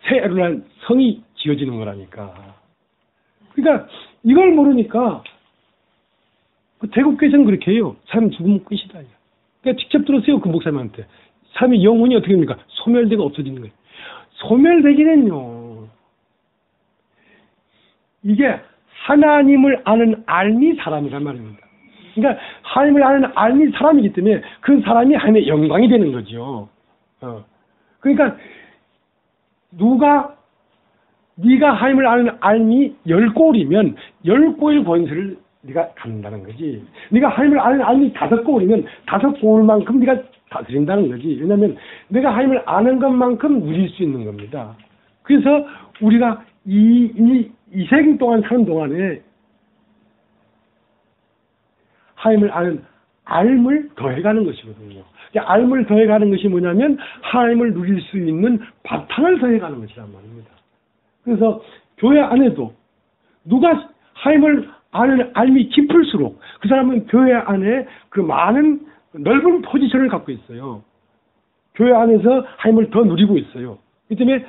Speaker 1: 새 에루란 성이 지어지는 거라니까. 그러니까 이걸 모르니까 대국교에서는 그렇게 해요. 사람 죽으면 끝이다. 그러니까 직접 들었어요. 그 목사님한테. 사람의 영혼이 어떻게 됩니까? 소멸되고 없어지는 거예요. 소멸되기는요. 이게 하나님을 아는 알미 사람이란 말입니다. 그러니까 하나님을 아는 알미 사람이기 때문에 그 사람이 하나님의 영광이 되는 거죠. 그러니까 네가 하나님을 아는 알미 10골이면 10골 권세를 네가 갖는다는 거지. 네가 하나님을 아는 알미 5골이면 5골만큼 네가 다스린다는 거지. 왜냐하면 내가 하나님을 아는 것만큼 누릴 수 있는 겁니다. 그래서 우리가 이 생 동안 사는 동안에 하나님을 아는 알을 더해가는 것이거든요. 알을 더해가는 것이 뭐냐면 하나님을 누릴 수 있는 바탕을 더해가는 것이란 말입니다. 그래서 교회 안에도 누가 하나님을 아는 알미 깊을수록 그 사람은 교회 안에 그 많은 넓은 포지션을 갖고 있어요. 교회 안에서 하나님을 더 누리고 있어요. 이 때문에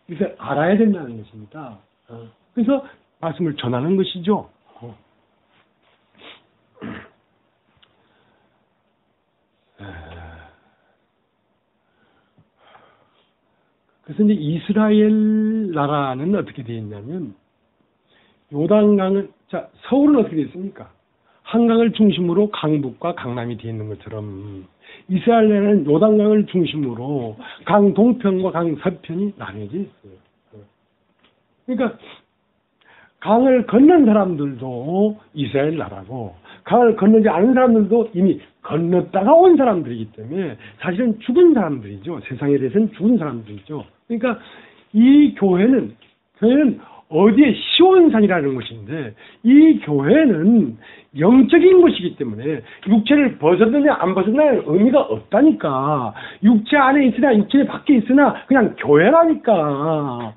Speaker 1: 이제 알아야 된다는 것입니다. 그래서 말씀을 전하는 것이죠. 그래서 이제 이스라엘 나라는 어떻게 되어 있냐면 요단강은 서울은 어떻게 되어 있습니까? 한강을 중심으로 강북과 강남이 되어 있는 것처럼 이스라엘에는 요단강을 중심으로 강 동편과 강 서편이 나뉘어져 있어요. 그러니까 강을 건넌 사람들도 이스라엘 나라고 강을 건너지 않은 사람들도 이미 건넜다가 온 사람들이기 때문에 사실은 죽은 사람들이죠. 세상에 대해서는 죽은 사람들이죠. 그러니까 이 교회는 어디에 시온산이라는 것인데 이 교회는 영적인 것이기 때문에 육체를 벗었느냐 안 벗었느냐는 의미가 없다니까. 육체 안에 있으나 육체 밖에 있으나 그냥 교회라니까.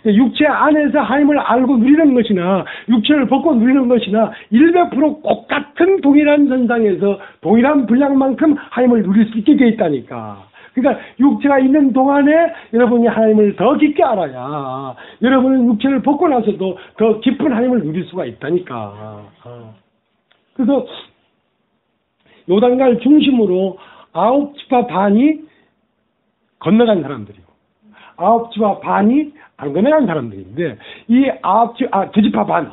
Speaker 1: 육체 안에서 하나님을 알고 누리는 것이나 육체를 벗고 누리는 것이나 100% 똑같은 동일한 선상에서 동일한 분량만큼 하나님을 누릴 수 있게 되어 있다니까. 그러니까 육체가 있는 동안에 여러분이 하나님을 더 깊게 알아야 여러분은 육체를 벗고 나서도 더 깊은 하나님을 누릴 수가 있다니까. 그래서 요단강을 중심으로 9지파 반이 건너간 사람들이고 9지파 반이 안 건너간 사람들인데 이 2지파 반,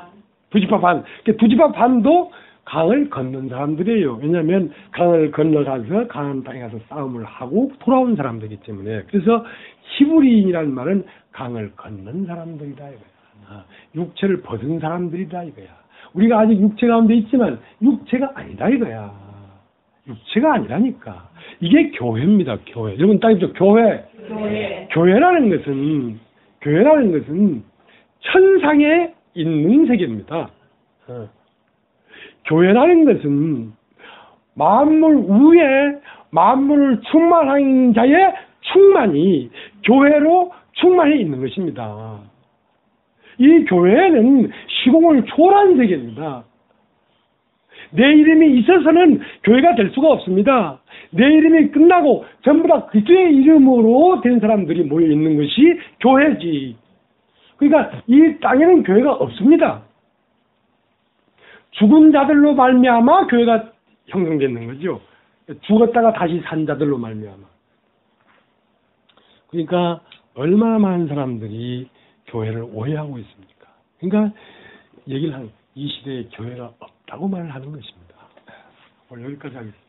Speaker 1: 2지파 반도 강을 건넌 사람들이에요. 왜냐하면 강을 건너가서 가나안 땅에 가서 싸움을 하고 돌아온 사람들이기 때문에. 그래서 히브리인이라는 말은 강을 건넌 사람들이다 이거야. 육체를 벗은 사람들이다 이거야. 우리가 아직 육체 가운데 있지만 육체가 아니다 이거야. 육체가 아니라니까. 이게 교회입니다. 교회. 여러분 따집시오. 교회. 교회라는 것은 천상에 있는 세계입니다. 교회라는 것은 만물 위에 만물을 충만한 자의 충만이 교회로 충만해 있는 것입니다. 이 교회는 시공을 초월한 세계입니다. 내 이름이 있어서는 교회가 될 수가 없습니다. 내 이름이 끝나고 전부 다 그리스도의 이름으로 된 사람들이 모여 있는 것이 교회지. 그러니까 이 땅에는 교회가 없습니다. 죽은 자들로 말미암아 교회가 형성되는 거죠. 죽었다가 다시 산 자들로 말미암아. 그러니까 얼마나 많은 사람들이 교회를 오해하고 있습니까? 그러니까 얘기를 하는 이 시대에 교회가 없다고 말을 하는 것입니다. 오늘 여기까지 하겠습니다.